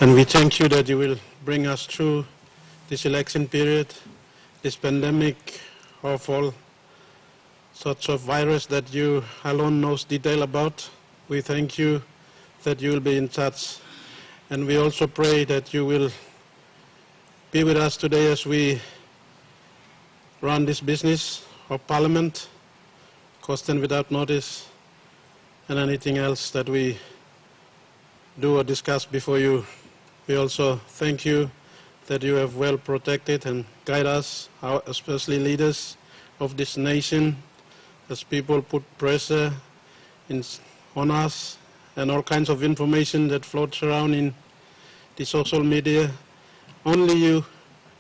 And we thank you that you will bring us through this election period, this pandemic of all sorts of virus that you alone knows detail about. We thank you that you will be in touch. And we also pray that you will be with us today as we run this business of Parliament, question without notice, and anything else that we do or discuss before you. We also thank you that you have well protected and guide us, especially leaders of this nation, as people put pressure on us and all kinds of information that floats around in the social media. Only you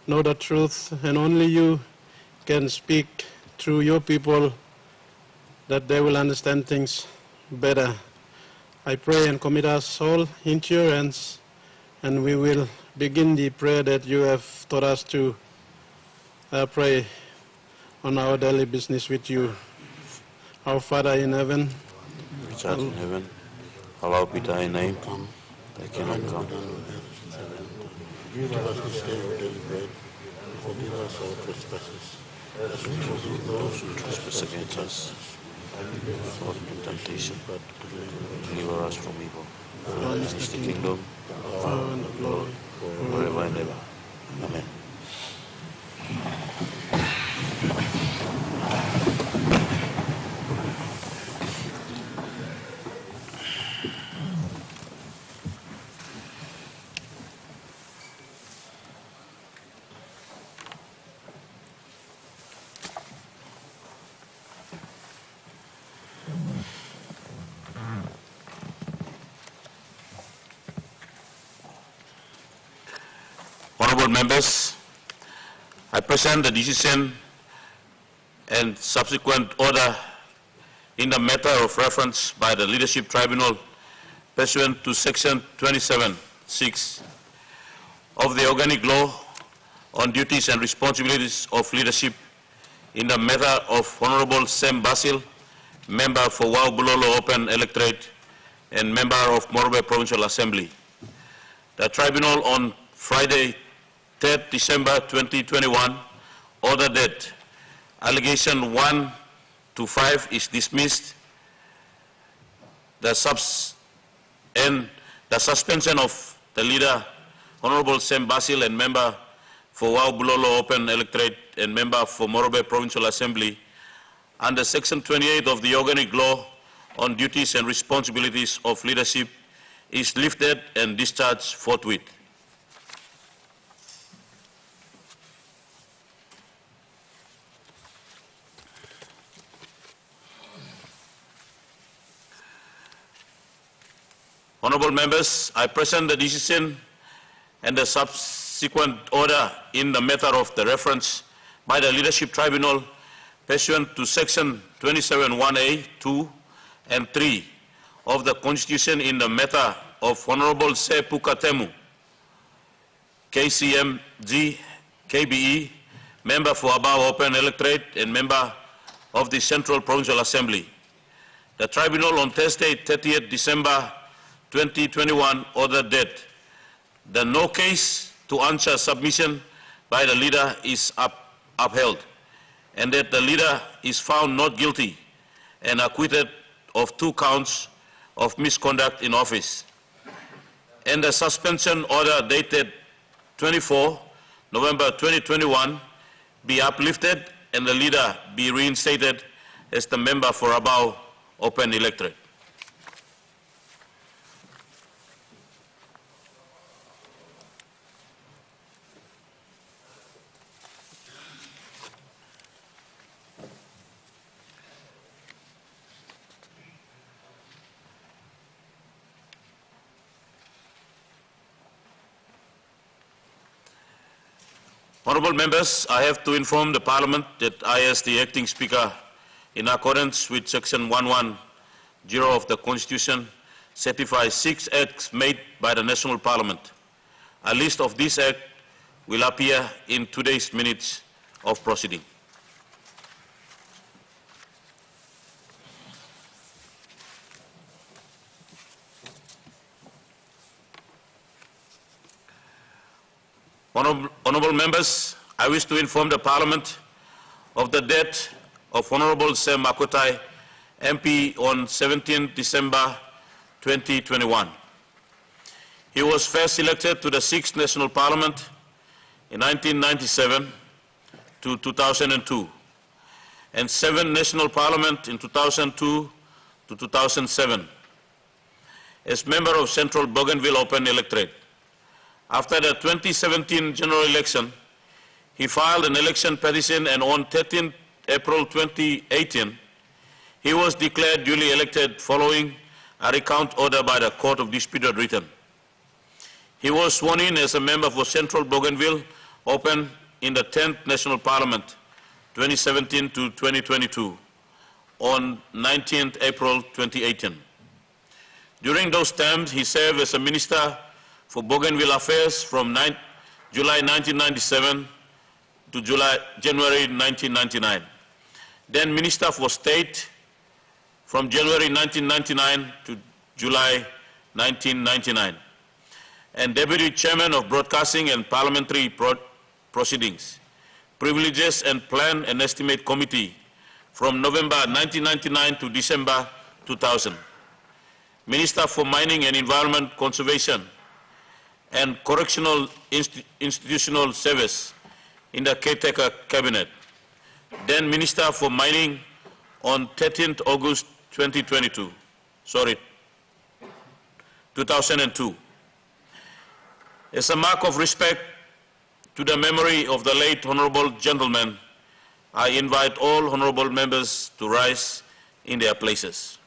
know the truth, and only you can speak through your people that they will understand things better. I pray and commit us all into your hands, and we will begin the prayer that you have taught us to pray on our daily business with you. Our Father in heaven, which art in heaven, hallowed be thy name. Thy kingdom come. Give us this day our daily bread, and forgive us our trespasses, as we forgive those who trespass against us. And lead us not into temptation, but deliver us from evil. For thine is the kingdom, the power, and the glory, forever and ever. Amen. Honorable members, I present the decision and subsequent order in the matter of reference by the Leadership Tribunal pursuant to Section 27(6) of the Organic Law on Duties and Responsibilities of Leadership in the matter of Honorable Sam Basil, Member for Wau-Bulolo Open Electorate and Member of Morobe Provincial Assembly. The Tribunal on Friday, 3rd December 2021, ordered that allegation 1 to 5 is dismissed, the suspension of the leader, Honorable Sam Basil, and Member for Wau-Bulolo Open Electorate and Member for Morobe Provincial Assembly under Section 28 of the Organic Law on Duties and Responsibilities of Leadership is lifted and discharged forthwith. Honorable members, I present the decision and the subsequent order in the matter of the reference by the Leadership Tribunal pursuant to Section 27(1)(a), 2, and 3 of the Constitution in the matter of Honorable Se Pukatemu, KCMG, KBE, Member for Abau Open Electorate and Member of the Central Provincial Assembly. The Tribunal on Thursday, 30th December 2021 ordered that the no case to answer submission by the leader is upheld, and that the leader is found not guilty and acquitted of 2 counts of misconduct in office. And the suspension order dated 24 November 2021 be uplifted and the leader be reinstated as the member for Abau Open Electorate. Honourable members, I have to inform the Parliament that I, as the Acting Speaker, in accordance with Section 110 of the Constitution, certify 6 acts made by the National Parliament. A list of these acts will appear in today's minutes of proceeding. Honorable members, I wish to inform the Parliament of the death of Honorable Sam Makotai, MP, on 17 December 2021. He was first elected to the 6th National Parliament in 1997 to 2002, and 7th National Parliament in 2002 to 2007. As member of Central Bougainville Open Electorate. After the 2017 general election, he filed an election petition, and on 13 April 2018, he was declared duly elected following a recount order by the Court of Disputed Return. He was sworn in as a member for Central Bougainville Open in the 10th National Parliament, 2017 to 2022, on 19 April 2018. During those terms, he served as a Minister for Bougainville Affairs from July 1997 to January 1999. Then Minister for State from January 1999 to July 1999. And Deputy Chairman of Broadcasting and Parliamentary Proceedings, Privileges and Plan and Estimate Committee from November 1999 to December 2000. Minister for Mining and Environment Conservation and Correctional Institutional Service in the caretaker cabinet. Then Minister for Mining on 13th August 2002. As a mark of respect to the memory of the late honorable gentleman, I invite all honorable members to rise in their places.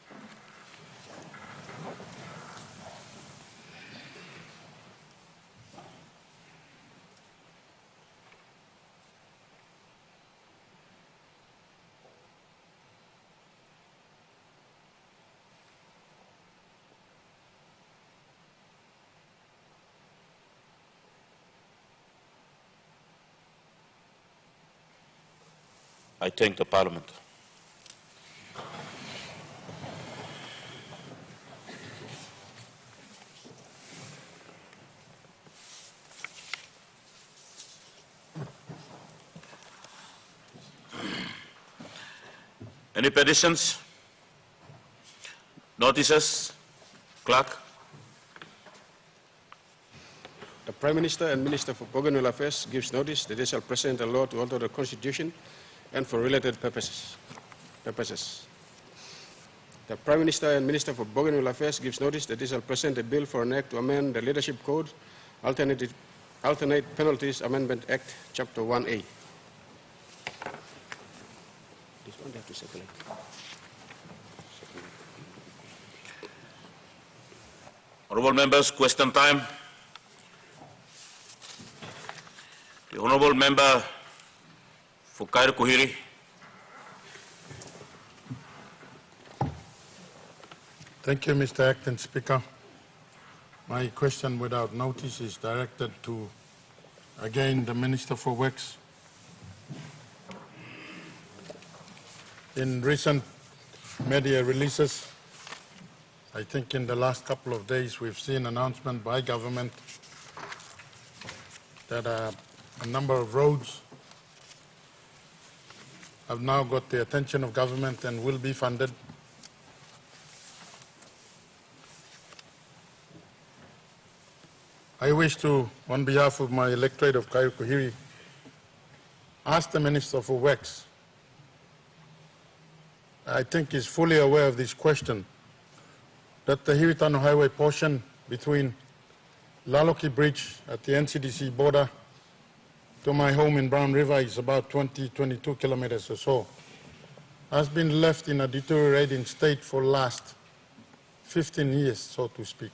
I thank the Parliament. Any petitions? Notices? Clerk? The Prime Minister and Minister for Bougainville Affairs gives notice that they shall present a law to alter the Constitution and for related purposes. The Prime Minister and Minister for Bougainville Affairs gives notice that they shall present a bill for an act to amend the Leadership Code, Alternate Penalties Amendment Act, Chapter 1A. This one they have to circulate. Honorable members, question time. The Honorable Member for Kairo-Kuhiri. Thank you, Mr. Acting Speaker. My question without notice is directed to, again, the Minister for Works. In recent media releases, I think in the last couple of days, we've seen announcement by government that a number of roads have now got the attention of government and will be funded. I wish to, on behalf of my electorate of Kairo-Kuhiri, ask the Minister for Works. I think he's fully aware of this question, that the Hiritano Highway portion between Laloki Bridge at the NCDC border to my home in Brown River is about 22 kilometers or so, has been left in a deteriorating state for the last 15 years, so to speak.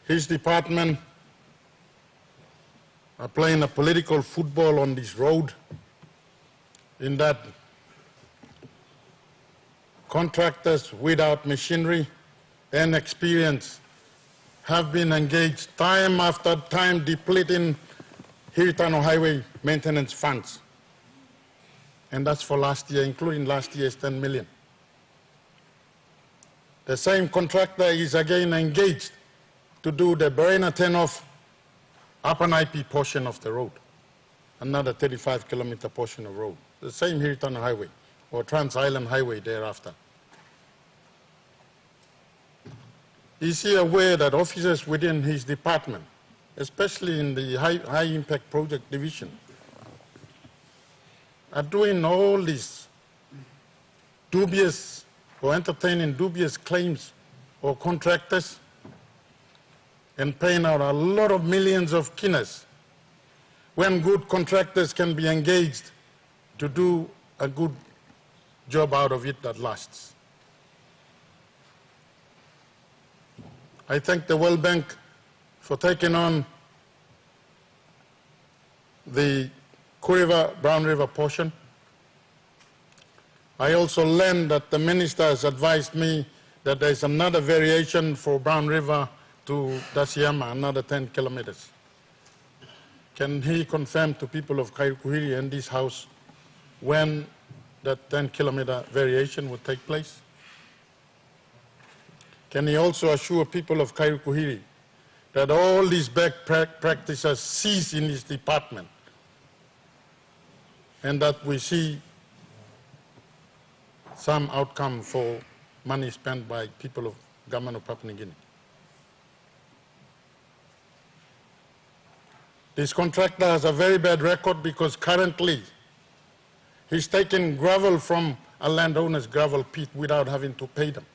His department are playing a political football on this road, in that contractors without machinery and experience have been engaged time after time depleting Hiritano Highway maintenance funds. And that's for last year, including last year's 10 million. The same contractor is again engaged to do the Berena turn-off Upper Naipi portion of the road, another 35-kilometer portion of road, the same Hiritan Highway or Trans-Island Highway thereafter. Is he aware that officers within his department, especially in the high-impact project division, are doing all these dubious or entertaining dubious claims or contractors and paying out a lot of millions of kinas when good contractors can be engaged to do a good job out of it that lasts? I thank the World Bank for taking on the Kuriva Brown River portion. I also learned that the minister has advised me that there is another variation for Brown River to Dasiyama, another 10 kilometers. Can he confirm to people of Kairukuhiri and this house when that 10-kilometer variation would take place? Can he also assure people of Kairukuhiri that all these bad practices cease in his department and that we see some outcome for money spent by people of government of Papua New Guinea? This contractor has a very bad record because currently he's taking gravel from a landowner's gravel pit without having to pay them.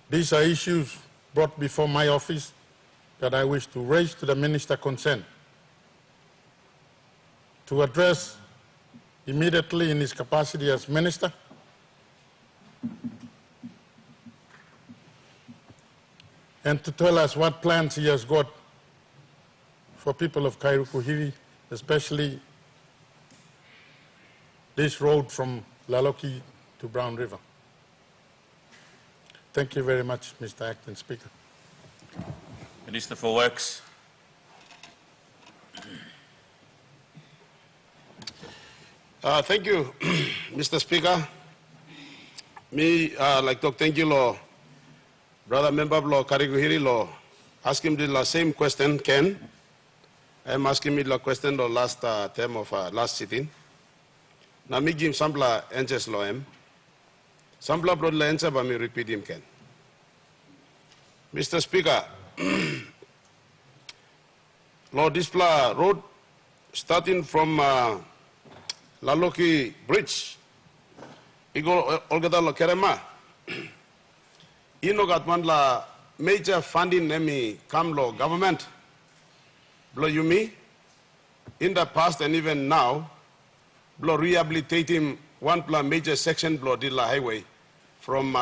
These are issues brought before my office that I wish to raise to the minister concerned to address immediately in his capacity as minister, and to tell us what plans he has got for people of Kairukuhiri, especially this road from Laloki to Brown River. Thank you very much, Mr. Acting Speaker. Minister for Works. Thank you, Mr. Speaker. Me, like to thank you, Law, brother member of Law Kairukuhiri Law, ask him the same question, Ken. I'm asking me the question the last term of last sitting. Now me give sampler answers law him. Sampler brought the answer, but me repeat him, Ken. Mr. Speaker, Law Displa Road, starting from Laloki Bridge, Igo Olgada Lo Kerema, Inogatman la major funding nemi Kamlo government, Blow you me, in the past and even now, Blow rehabilitating one major section Blow Dilla Highway from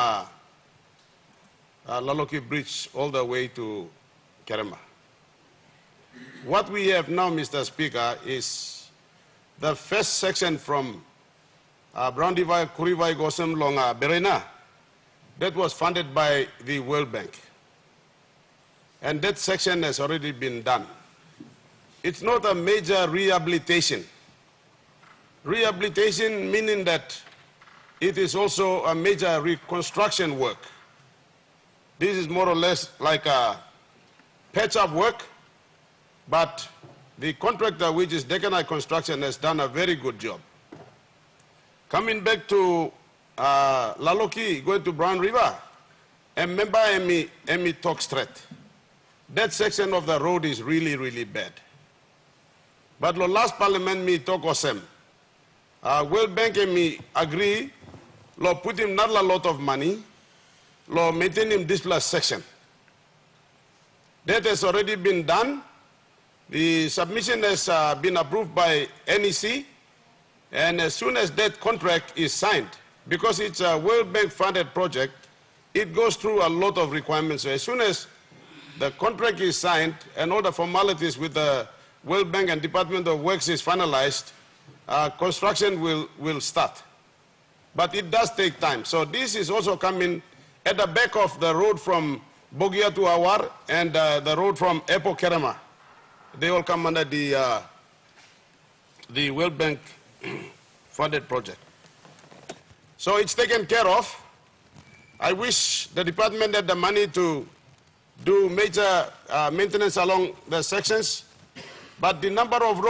Laloki Bridge all the way to Kerema. What we have now, Mr. Speaker, is the first section from Brandivai, Kurivai, Gosem, Longa, Berena, that was funded by the World Bank. And that section has already been done. It's not a major rehabilitation. Rehabilitation meaning that it is also a major reconstruction work. This is more or less like a patch-up work, but the contractor, which is Dekanai Construction, has done a very good job. Coming back to Laloki, going to Brown River, and remember Emi Talk Street. That section of the road is really, really bad. But the last parliament, me talk osem. World Bank and me agree, lo put him not a lot of money, lo maintain him this plus section. That has already been done. The submission has been approved by NEC, and as soon as that contract is signed, because it's a World Bank funded project, it goes through a lot of requirements. So as soon as the contract is signed and all the formalities with the World Bank and Department of Works is finalized, construction will start. But it does take time. So this is also coming at the back of the road from Bogia to Awar and the road from Epo Kerema. They all come under the World Bank funded project. So it's taken care of. I wish the department had the money to do major maintenance along the sections, but the number of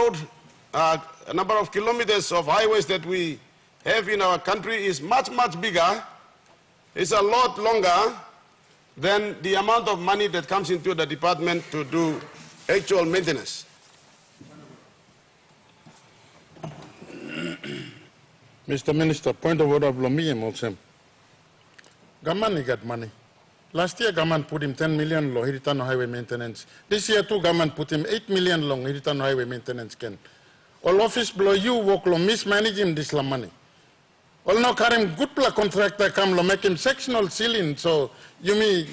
number of kilometers of highways that we have in our country is much, much bigger. It's a lot longer than the amount of money that comes into the department to do actual maintenance. Mr. Minister, point of order of Lomiye also. Government got money. Last year, government put him 10 million long Hiritano highway maintenance. This year, too, government put him 8 million long Hiritano highway maintenance. All office below you work lo mismanage him this la money. All no karim good pla contractor come lo make him sectional ceiling. So you mean,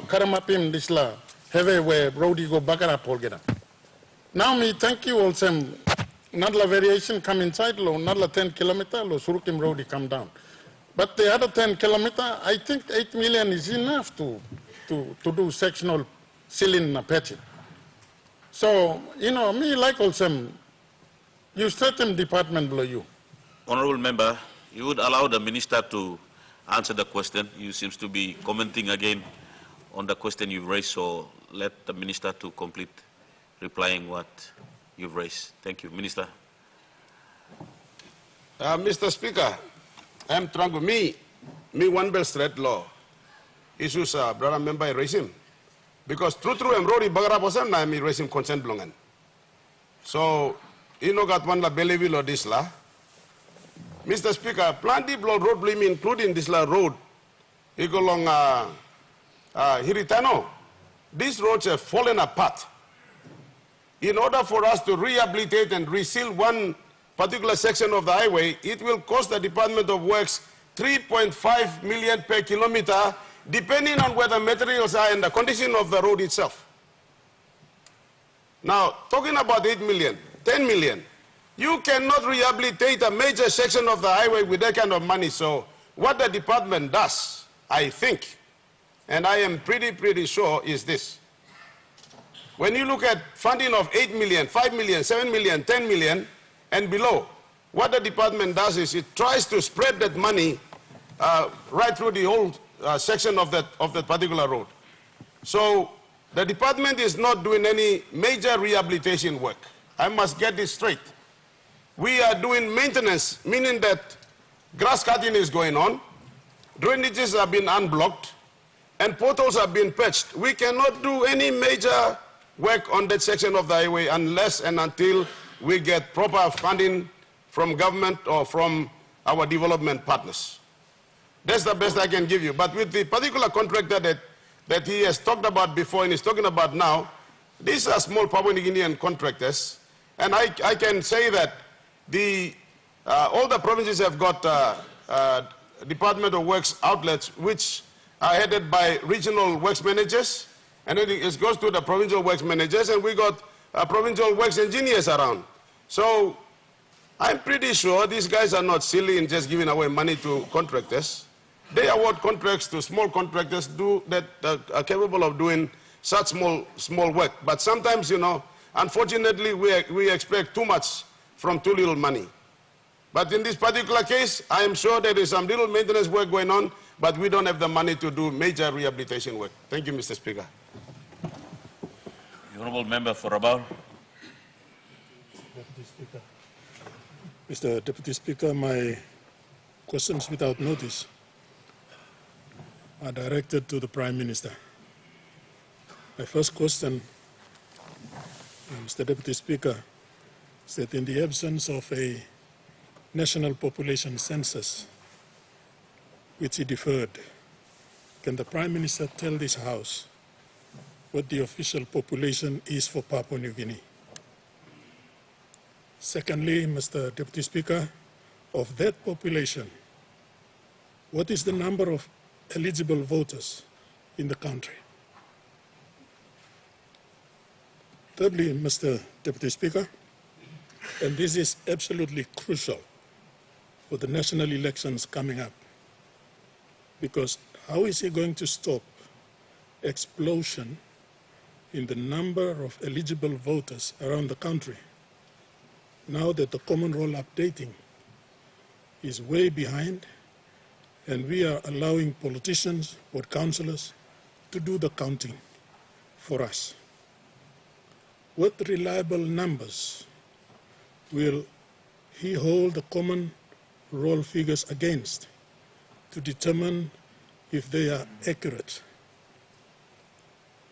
karim up him this la heavy where roadie go bagara polgera. Now me thank you also. Not la variation come inside lo, not la 10 kilometer lo surukim roadie come down. But the other 10 kilometer, I think 8 million is enough to do sectional ceiling na patching. So, me like also, you certain department below you. Honorable member, you would allow the minister to answer the question. You seems to be commenting again on the question you've raised, so let the minister to complete replying what you've raised. Thank you. Minister. Mr. Speaker, I'm trying to me one best threat law issues brother member raise him. Because true I'm road bagara person na me raise him consent belongan. So got one la Belleville or this la. Mr. Speaker, plenty blood road blame including this la road. It go along Hiritano. These roads have fallen apart. In order for us to rehabilitate and reseal one particular section of the highway, it will cost the Department of Works 3.5 million per kilometer, depending on where the materials are and the condition of the road itself. Now, talking about 8 million, 10 million, you cannot rehabilitate a major section of the highway with that kind of money. So what the department does, I think, and I am pretty sure, is this. When you look at funding of 8 million, 5 million, 7 million, 10 million, and below, what the department does is it tries to spread that money right through the whole section of that particular road. So the department is not doing any major rehabilitation work. I must get this straight. We are doing maintenance, meaning that grass cutting is going on, drainages have been unblocked, and potholes have been patched. We cannot do any major work on that section of the highway unless and until we get proper funding from government or from our development partners. That's the best I can give you. But with the particular contractor that he has talked about before and is talking about now, these are small Papua New Guinean contractors. And I can say that all the provinces have got Department of Works outlets which are headed by regional works managers, and then it goes to the provincial works managers, and we got provincial works engineers around. So I'm pretty sure these guys are not silly in just giving away money to contractors. They award contracts to small contractors that are capable of doing such small work. But sometimes, unfortunately, we expect too much from too little money. But in this particular case, I am sure there is some little maintenance work going on, but we don't have the money to do major rehabilitation work. Thank you, Mr. Speaker. The Honourable Member for Rabaul. Deputy Speaker. Mr. Deputy Speaker, my questions without notice are directed to the Prime Minister. My first question, Mr. Deputy Speaker, is that in the absence of a national population census, which he deferred, can the Prime Minister tell this House what the official population is for Papua New Guinea? Secondly, Mr. Deputy Speaker, of that population, what is the number of eligible voters in the country? Thirdly, Mr. Deputy Speaker, and this is absolutely crucial for the national elections coming up, because how is he going to stop explosion in the number of eligible voters around the country now that the common roll updating is way behind And we are allowing politicians or councillors to do the counting for us. With reliable numbers, will he hold the common roll figures against to determine if they are accurate?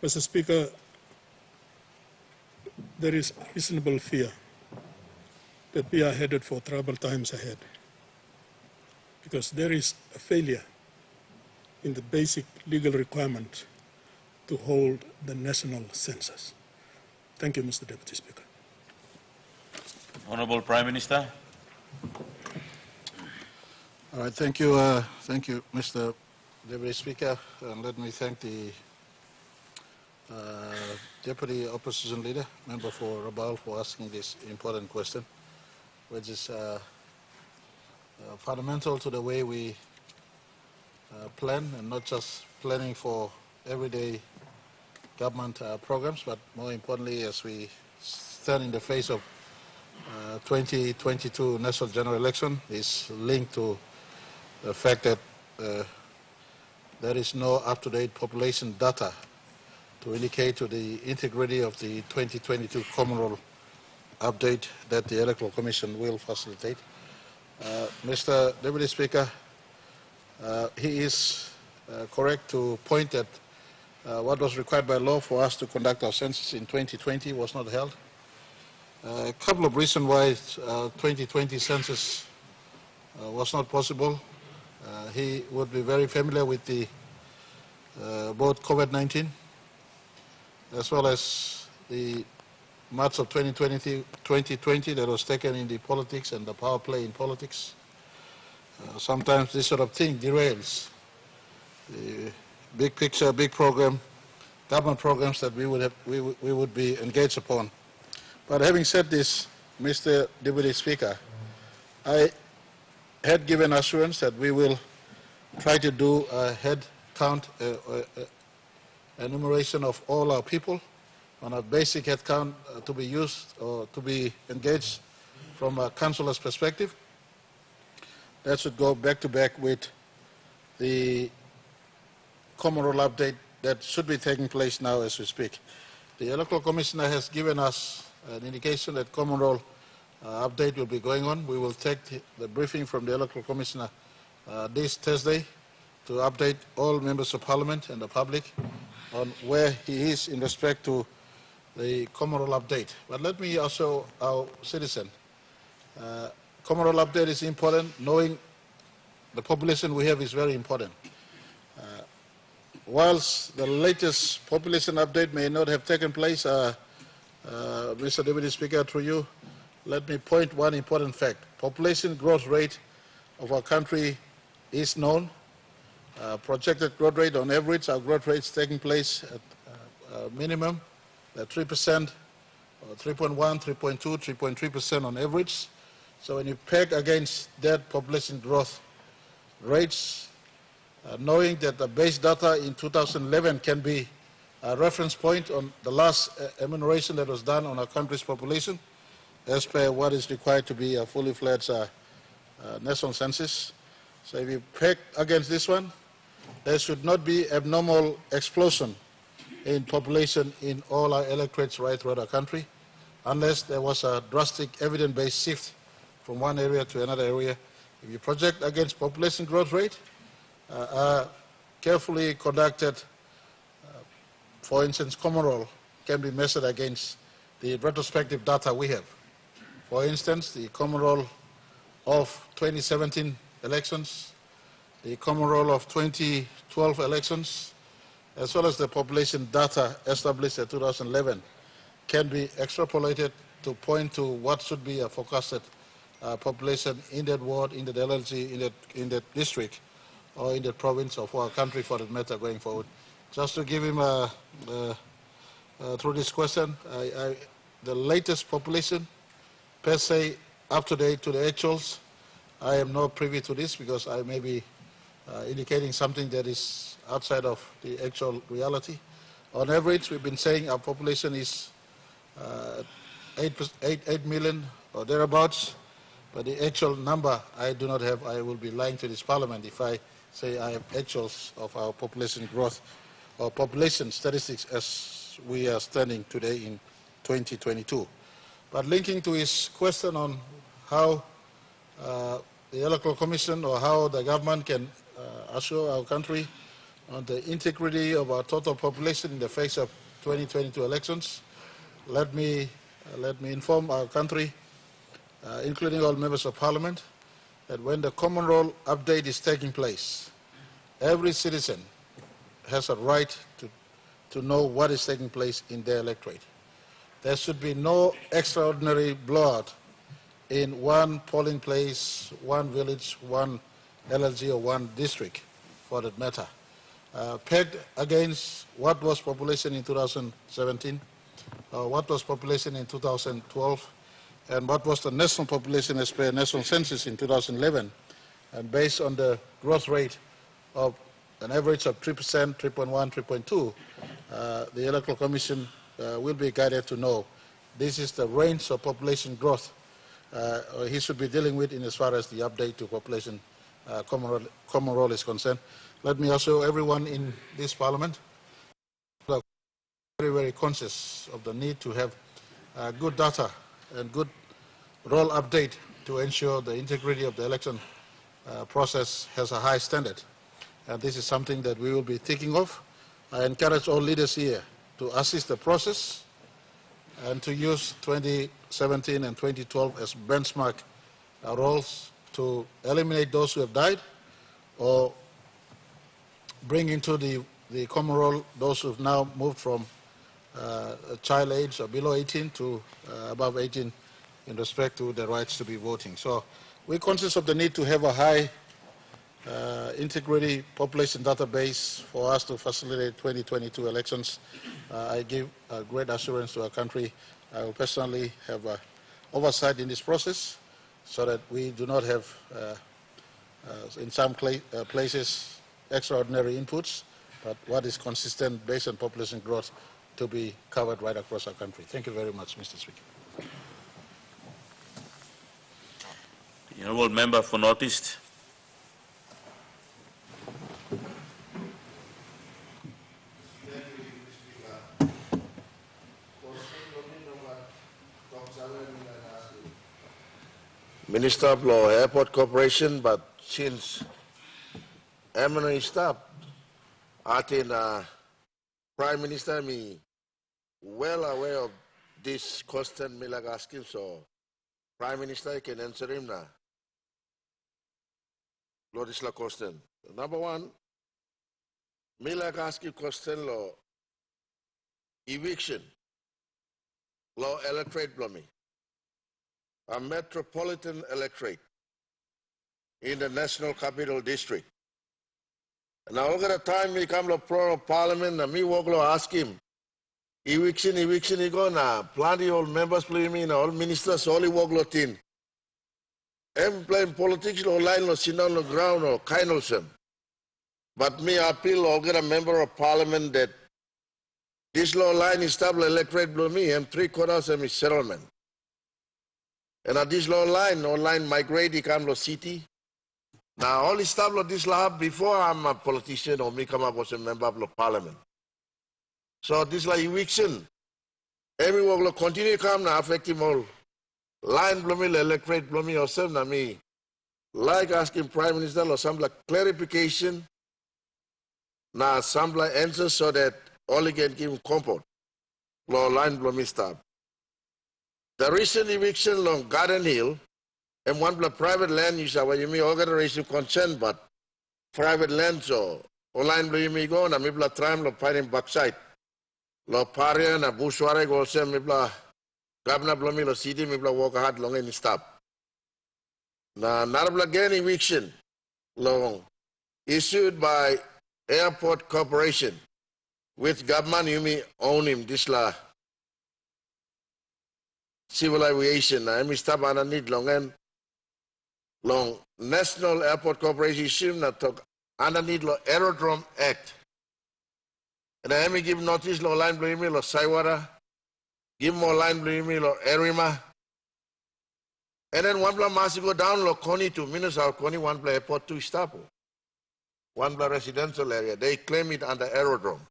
Mr. Speaker, there is reasonable fear that we are headed for troubled times ahead, because there is a failure in the basic legal requirement to hold the national census. Thank you, Mr. Deputy Speaker. Honorable Prime Minister. All right, thank you, Mr. Deputy Speaker, and let me thank the Deputy Opposition Leader, Member for Rabaul, for asking this important question, which is fundamental to the way we plan, and not just planning for everyday government programs, but more importantly, as we stand in the face of 2022 national general election, is linked to the fact that there is no up-to-date population data to indicate to the integrity of the 2022 common roll update that the Electoral Commission will facilitate. Mr. Deputy Speaker, he is correct to point that what was required by law for us to conduct our census in 2020 was not held. A couple of reasons why 2020 census was not possible. He would be very familiar with the both COVID-19 as well as the March of 2020 that was taken in the politics and the power play in politics. Sometimes this sort of thing derails the big picture, big program, government programs that we would be engaged upon. But having said this, Mr. Deputy Speaker, I had given assurance that we will try to do a head count, enumeration of all our people on a basic head count to be used or to be engaged from a councillor's perspective. That should go back to back with the common roll update that should be taking place now as we speak. The Electoral Commissioner has given us an indication that common roll update will be going on. We will take the briefing from the Electoral Commissioner this Thursday to update all members of Parliament and the public on where he is in respect to the common roll update. But let me also, our citizen, common roll update is important. Knowing the population we have is very important. Whilst the latest population update may not have taken place, Mr. Deputy Speaker, through you, let me point one important fact. Population growth rate of our country is known. Projected growth rate on average, our growth rate is taking place at minimum at 3%, 3.1, 3.2, 3.3% on average. So when you peg against that population growth rates, knowing that the base data in 2011 can be a reference point on the last enumeration that was done on our country's population, as per what is required to be a fully fledged national census. So if you peg against this one, there should not be abnormal explosion in population in all our electorates right throughout our country, unless there was a drastic evidence-based shift from one area to another area. If you project against population growth rate, carefully conducted, for instance, common roll can be measured against the retrospective data we have. For instance, the common roll of 2017 elections, the common roll of 2012 elections, as well as the population data established in 2011 can be extrapolated to point to what should be a forecasted population in that ward, in that LLG, in that district, or in the province of our country for that matter going forward. Just to give him through this question, the latest population per se up to date to the actuals, I am not privy to this because I may be indicating something that is outside of the actual reality. On average, we've been saying our population is 8 million or thereabouts, But the actual number I do not have. I will be lying to this Parliament if I say I have actuals of our population growth or population statistics as we are standing today in 2022. But linking to his question on how the Electoral Commission or how the government can assure our country on the integrity of our total population in the face of 2022 elections, let me inform our country, including all members of Parliament, that when the common roll update is taking place, every citizen has a right to know what is taking place in their electorate. There should be no extraordinary blowout in one polling place, one village, one LLG, or one district, for that matter, pegged against what was population in 2017, what was population in 2012, and what was the national population as per national census in 2011, and based on the growth rate of an average of 3%, 3.1, 3.2, the Electoral Commission will be guided to know this is the range of population growth he should be dealing with in as far as the update to population common roll is concerned. Let me also everyone in this Parliament very, very conscious of the need to have good data and good roll update to ensure the integrity of the election process has a high standard. And this is something that we will be thinking of. I encourage all leaders here to assist the process and to use 2017 and 2012 as benchmark rolls to eliminate those who have died or bring into the common roll those who have now moved from child age or below 18 to above 18 in respect to the rights to be voting. So we're conscious of the need to have a high integrity population database for us to facilitate 2022 elections. I give great assurance to our country. I will personally have oversight in this process so that we do not have, in some places, extraordinary inputs, but what is consistent based on population growth to be covered right across our country. Thank you very much, Mr. Speaker. The honourable member for North East. Minister of Law, Airport Corporation, but since Emily stopped, I think Prime Minister me well aware of this question me like asking, so Prime Minister can answer him now. Lord is la question. Number one, me like asking question law eviction law electorate blow me. A metropolitan electorate in the National Capital District. Now, over the time we come to Parliament, and me walk ask him, eviction, he go now. Plenty old members play me, all ministers, all he walk in. I'm playing politics, or line, or sit on the ground, or kind of some. But me appeal, or get a member of Parliament that this law line is established electorate below me, and 3/4 of his settlement. And at this law line migrate, he come to city. Now, all established this law before I'm a politician or me come up as a member of the Parliament. So this like eviction. Everyone will continue to come now, affect him all. Line blow me, electorate blow me, or some na me. Like asking Prime Minister or some like clarification. Now, some like answers so that all he can give him comfort. Law line blow me stop. The recent eviction along Garden Hill, and one private land use where you may organize consent, but private land so online you may go, and I'm able to try and find backside. Lo paria na bushware go say mibla Governor Blomi lo city mibla walk hard long and stop. Na narabla again eviction long issued by Airport Corporation, which government you may own him this la. Civil aviation, I mean, stop and need long National Airport Corporation na talk underneath the Aerodrome Act. And I may give notice lo line blue email or Saiwara, give more line blue email or Erima. And then one block must go down Lokoni to Minnesota, Koni, one block airport to Istanbul. One block residential area. They claim it under aerodrome.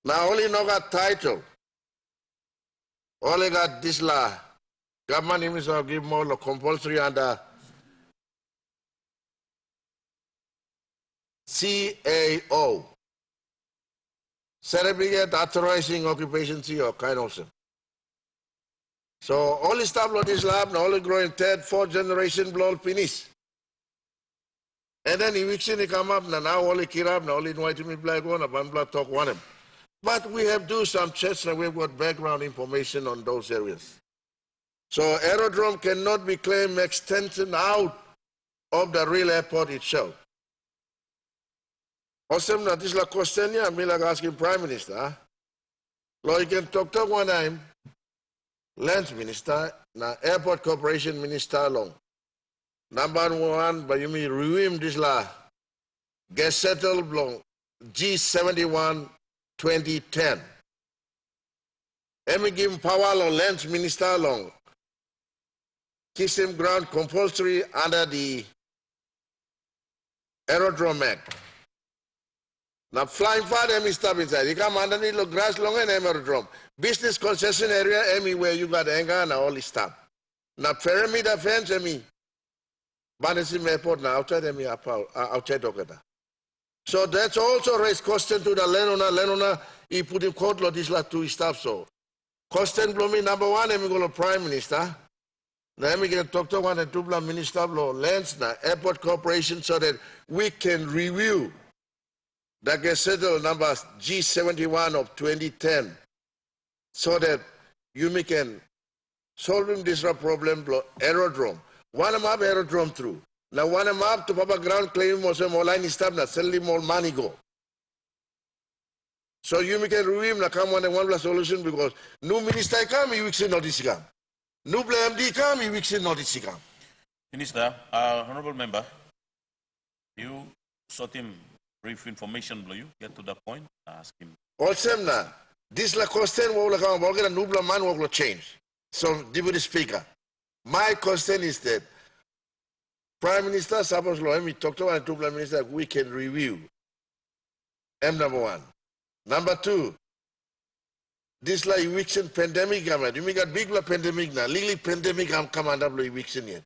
Now only no got title. Only got this law. Government even give more compulsory under CAO. Certificate authorizing occupation C or kind of thing. So only staff of this lab, now only growing third, fourth generation blood finish. And then eviction come up, now only kirab, now only invite me black one, a blood talk one. But we have do some checks and we've got background information on those areas. So aerodrome cannot be claimed extension out of the real airport itself. Also, this is a question here, I'm like asking Prime Minister. Lord, you can talk one time, Lands Minister, na Airport Corporation Minister long. Number one, but you mean review this law, get settled long, G71 2010. Let me give him power long, Lands Minister long. Kiss him ground compulsory under the Aerodrome Act. Now flying far, Emmy stop inside. You come underneath the grass long and aerodrome. Business concession area, Emmy where you got anger and all this stuff. Now perimeter fence, Emmy. Banasim Airport now outside Emmy outside Okada. So that's also raised question to the Lenona, he put in court law this lot two stuff so. Question blooming number one, Emmy go to Prime Minister. Now Emmy can talk to one and two Minister of Law, Lands now, Airport Corporation so that we can review that gets settled number G71 of 2010 so that you can solve this problem aerodrome. One map aerodrome through. Now one map to Papa ground claim also more line stop na suddenly more money go. So you can review na come one solution because new minister come, you will notice come. New MD come, you will notice come. Minister, honorable member, you sought him brief information, will you get to the point? Ask him. Also, this la question will come. We're gonna nubla man will change. So, Deputy Speaker, my question is that Prime Minister suppose law me talk to one two minister we can review. Number one. Number two. This la eviction pandemic government. You make a big la pandemic now. Legally pandemic come under eviction yet.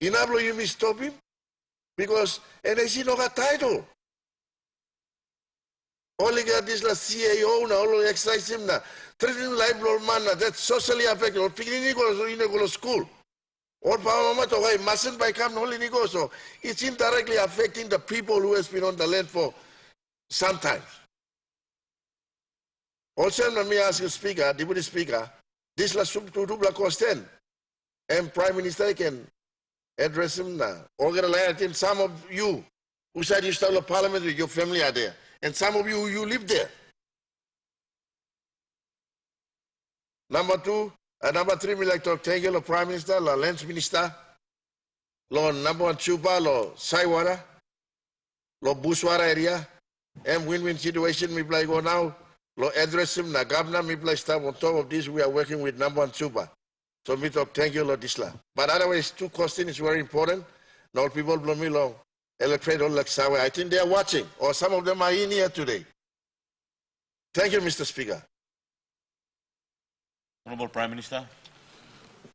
Inablo you may stop him. Because NIC no got title. Only got this la CAO now, only exercise him now. Treating lifelong man that's socially affected. Or picking go to school. Or power mama to why mustn't by come only go. So it's indirectly affecting the people who has been on the land for sometimes. Also, let me ask you, Speaker, Deputy Speaker, this la sub to double question. And Prime Minister can address him now. Organize some of you who said you start a parliament with your family are there. And some of you live there. Number two, number three, we like to thank you, Prime Minister, Lands Minister, number one, Chupa, Saiwara, Buswara area, and win-win situation, we play go now, address him, Governor, we play staff on top of this, we are working with number one, Chupa. So me talk, thank you, Lord Isla. But otherwise, two questions is very important. Now people blow me long. Electorate all like Sawa. I think they are watching, or some of them are in here today. Thank you, Mr. Speaker. Honorable Prime Minister.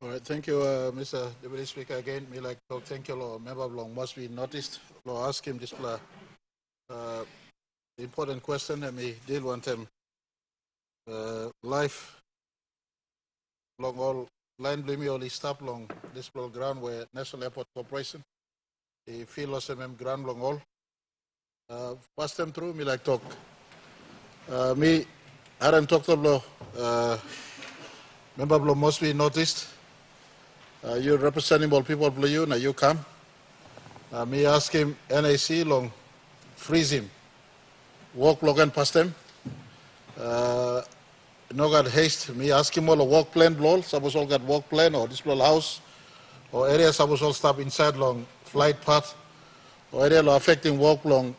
All right, thank you, Mr. Deputy Speaker. Again, me like to thank you, Lord. Member Long must be noticed. Lord, ask him this important question and me deal with him. Life long all line blame all stop long this ground where National Airport Corporation the feel of ground long all pass them through me like talk me I don't talk to law member blow must be noticed you representing all people blue you now you come me ask him NAC long freeze him walk log and pass them no got haste. Me ask him all a walk plan blow. Suppose all got walk plan or this blow house or area suppose all stop inside long flight path or area affecting walk long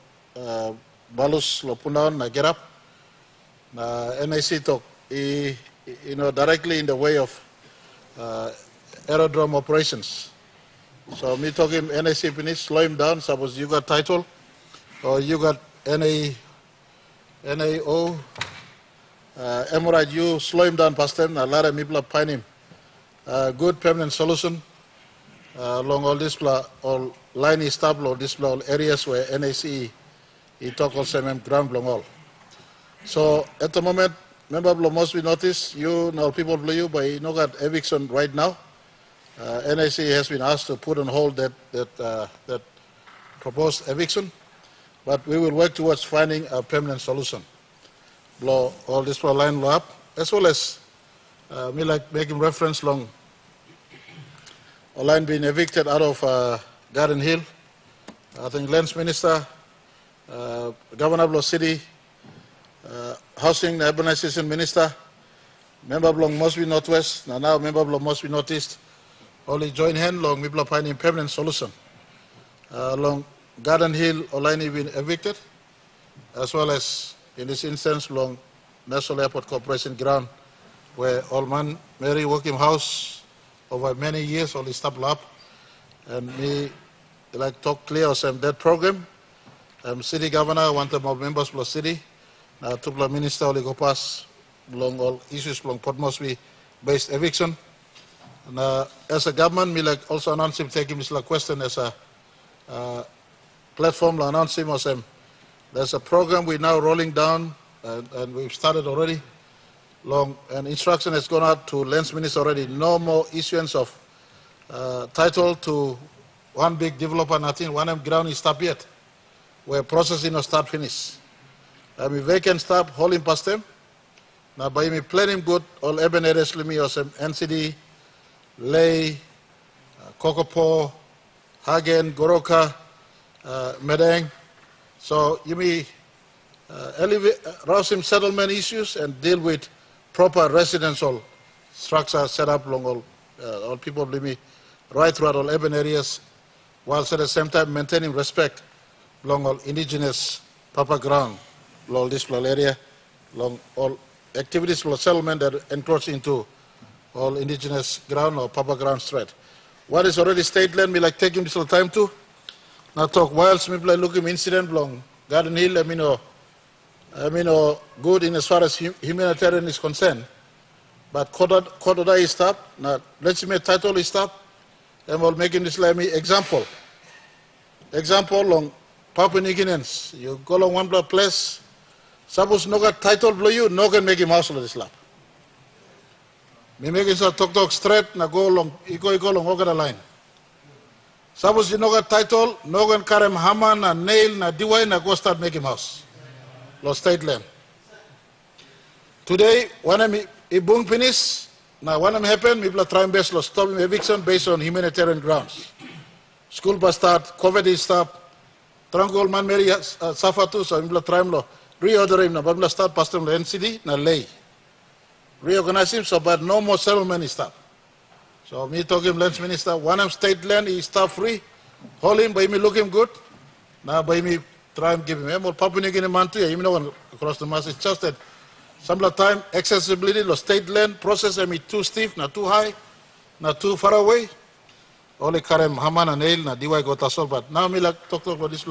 balus lo punan na get up. NIC talk directly in the way of aerodrome operations. So me talking NAC finish, slow him down. Suppose you got title or you got NAO, Emirate, you slow him down past them, a lot of people find him. Good permanent solution along all this all line established all this all areas where NAC he talk also ground long all. So at the moment, member must be noticed, you know people blue you, but you know got eviction right now. NAC has been asked to put on hold that proposed eviction, but we will work towards finding a permanent solution. Blow all this line law up, as well as me like making reference long a line being evicted out of Garden Hill. I think Lands Minister, Governor of City, Housing and Urbanization Minister, Member of Mosby Northwest, now Member of Mosby Northeast, only join hand long we will find a permanent solution. Long Garden Hill, Olaini been evicted, as well as in this instance long National Airport Corporation ground, where Olman Mary working house over many years only stable up, and me like talk clear of that program. City Governor wanted more members plus city. Tupla Minister only go pass along all issues along Port Moresby based eviction. And as a government, me like also announce him taking this question as a platform to announce him as there's a program we're now rolling down and we've started already. Long and instruction has gone out to Lands Minister already. No more issuance of title to one big developer. Nothing. One ground is stop yet. Where processing or start finish. If they can stop holding past them. Now by me planning good all urban areas me or some NCD, Lay, Kokopo, Hagen, Goroka, Medang. So you may rouse him settlement issues and deal with proper residential structure set up along all people believe me right throughout all urban areas, whilst at the same time maintaining respect along all indigenous Papa ground, along this area, along all activities for settlement that encroach into all indigenous ground or Papa ground threat. What is already state land, me like taking this little time to. Now talk whilst me like looking incident along Garden Hill, I mean, good in as far as humanitarian is concerned. But Kododa is stopped. Now, let's make title is stopped. And we're making this like me example. Example on Papua New Guineans. You go along one place. Suppose no got title below you, no can make him house on this lap. Me making so talk straight, now go along, you go along, walk the line. Suppose you no got title, no can carry him hammer, na nail, na diwai, na go start making house. Lost state land. Today, when I'm ibung finish, now when I'm happen, people try best to stop eviction based on humanitarian grounds. School bus start, COVID is stop, Trangol man Mary suffer too, so people try to reorder him, now people start past them NCD, now lay. Reorganize him, so but no more settlement is stop. So me talking Lands Minister, when I'm state land, he stop free, hold him, by me look him good, now by me try and give him. More Papua New Guinea man too, you know across the mass. It's just that some of the time accessibility, the state land process, too stiff, not too high, not too far away. Only Karem Haman and Nail, na Diwai got us all. But now me like talk about this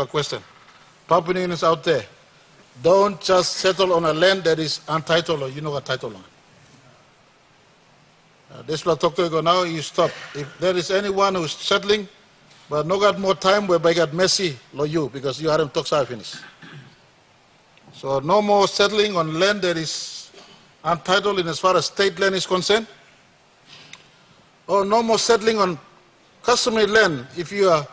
question. Papua New Guinea is out there. Don't just settle on a land that is untitled or you know a title on it. This talk to you now, you stop. If there is anyone who is settling, but no got more time whereby got messy like you because you haven't talked finish. So no more settling on land that is untitled in as far as state land is concerned. Or no more settling on customary land if you are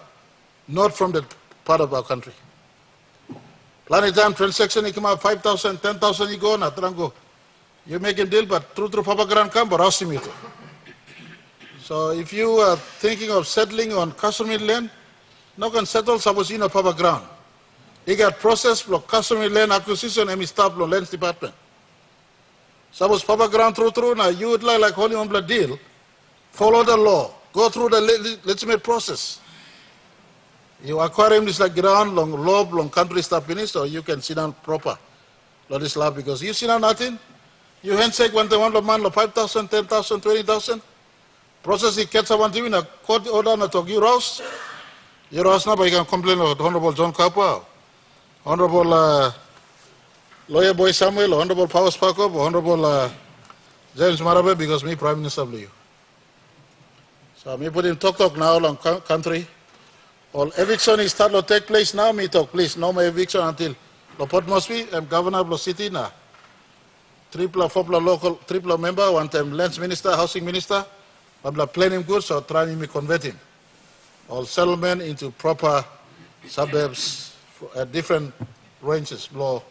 not from that part of our country. Plenty time transaction, you come out 5,000, 10,000, you go, not go. You make a deal, but through Papa Grand come, but I'll me too. So if you are thinking of settling on customary land, no can settle suppose you know Papa ground. You got process for customary land acquisition and stop on lands department. Suppose Papa ground through now you would like holding on blood deal, follow the law, go through the legitimate process. You acquire him this like ground, long country stuff finished, or you can sit down proper. Not this law because you sit down nothing, You handshake when they want a man, 5,000, 10,000, 20,000. Process it, get someone to in a court order, not to you Rouse. You Rouse now, but you can complain about Honorable John Capa, Honorable Lawyer Boy Samuel, Honorable Powers Parkop, Honorable James Marabe, because me Prime Minister of you. So me put him talk now on country. All eviction is start to take place now, me talk, please. No more eviction until the port must be, I'm governor of the city now. Triple, 4 local, triple member, one time lands minister, housing minister, but planning good, so trying me convert him. All settlement into proper suburbs at different ranges, below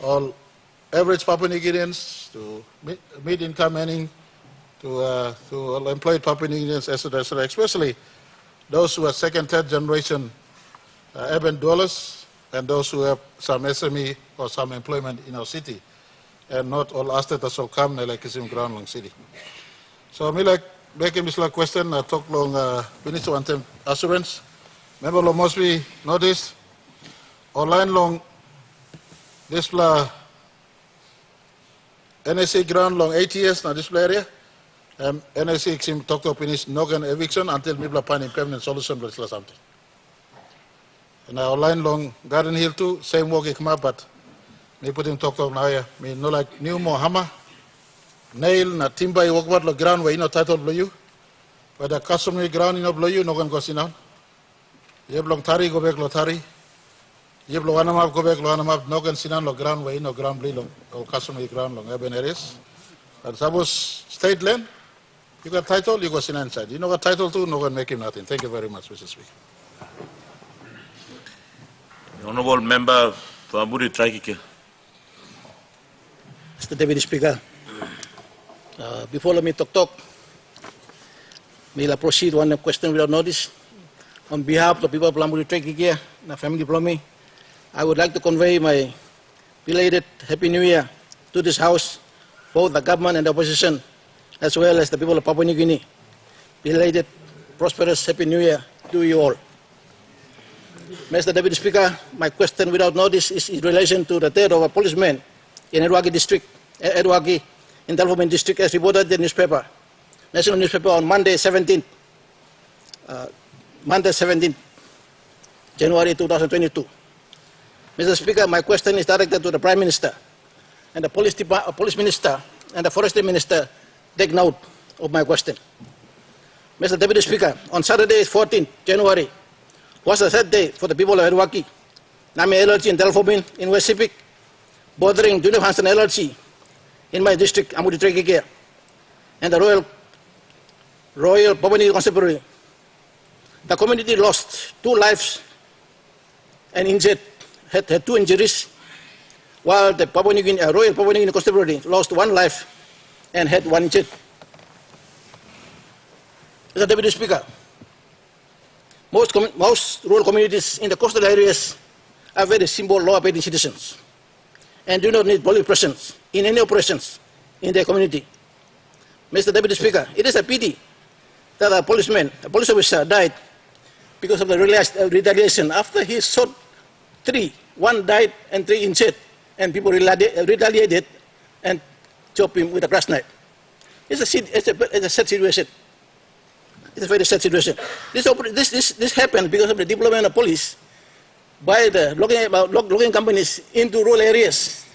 all average Papua New Guineans to mid-income earning to employed Papua New Guineans, etc., especially those who are second, third generation urban dwellers and those who have some SME or some employment in our city. And not all assets will come like in ground long city. So me like making this question, I talk long Minister one time assurance. Member lo must be noticed. Online long this NSC ground long 8 years now this area. NSC sim talk to finish no eviction until me find a permanent solution for something. And online long Garden Hill too, same work come up, but me put him talk now here. Me no like new more hammer, nail na timber you walk about the ground where you know title blow you. But the customary ground you know blow you, no one goes in on. You belong tari go back lotari. You belong anamap go back anamap, no one sit on the ground where you know ground blow or customary ground long urban areas. But suppose state land, you got title, you go sit inside. You know what title too, no one make him nothing. Thank you very much, Mr. Speaker. The Honourable Member for Amburi Traikike. Mr. Deputy Speaker, before let me talk, may I proceed one question without notice. On behalf of the people of Lamburi Traikike, the family Plomi, I would like to convey my belated Happy New Year to this House, both the government and the opposition, as well as the people of Papua New Guinea. Belated, prosperous Happy New Year to you all. Mr. Deputy Speaker, my question without notice is in relation to the death of a policeman in Edwagi district, Edwagi in Delphormine district, as reported in the newspaper, national newspaper on Monday 17th January 2022. Mr. Speaker, my question is directed to the Prime Minister and the Police Minister and the Forestry Minister. Take note of my question. Mr. Deputy Speaker, on Saturday 14th January was the third day for the people of Edwagi, Nami LLC in Delphormine in West Sepik, bordering Junior Hansen LLC in my district, Amburi Traikike, and the Royal Papua New Guinea Constabulary. The community lost 2 lives and had 2 injuries, while the Royal Papua New Guinea Constabulary lost 1 life and had 1 injured. Mr. Deputy Speaker, most rural communities in the coastal areas are very simple law-abiding citizens and do not need police presence in any operations in their community. Mr. Deputy Speaker, it is a pity that a police officer died because of the retaliation after he shot 3. 1 died and 3 injured, and people retaliated and chopped him with a brass knife. It's a sad situation. It's a very sad situation. This happened because of the deployment of police by the logging companies into rural areas.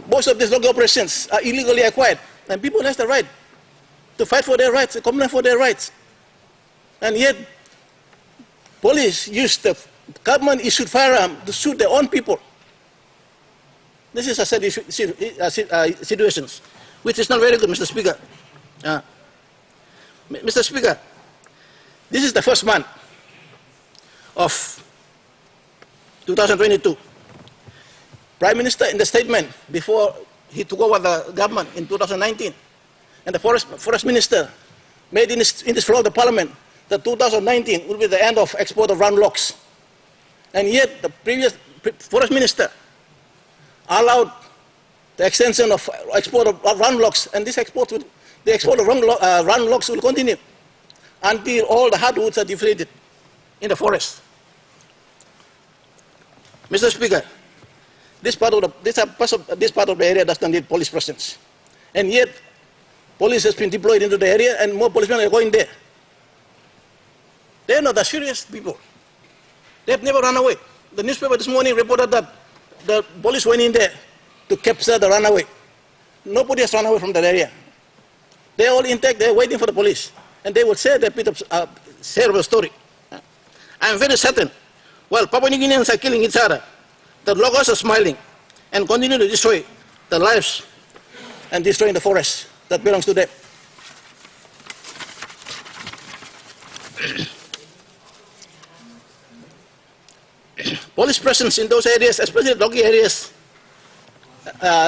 Most of these logging operations are illegally acquired, and people have the right to fight for their rights, to complain for their rights. And yet, police use the government-issued firearm to shoot their own people. This is a sad situation, which is not very good, Mr. Speaker. Mr. Speaker, this is the first month of 2022. Prime Minister, in the statement before he took over the government in 2019, and the Forest Minister made in this floor of the Parliament that 2019 will be the end of export of round logs. And yet the previous Forest Minister allowed the extension of export of round logs, and the export of round logs will continue until all the hardwoods are deflated in the forest. Mr. Speaker, this part of the area does not need police presence. And yet, police has been deployed into the area and more policemen are going there. They are not the serious people. They have never run away. The newspaper this morning reported that the police went in there to capture the runaway. Nobody has run away from that area. They are all intact, they are waiting for the police. And they will share their bit of the story. I am very certain, while Papua New Guineans are killing each other, the locals are smiling and continue to destroy the lives and destroying the forest that belongs to them. Police presence in those areas, especially Loki areas,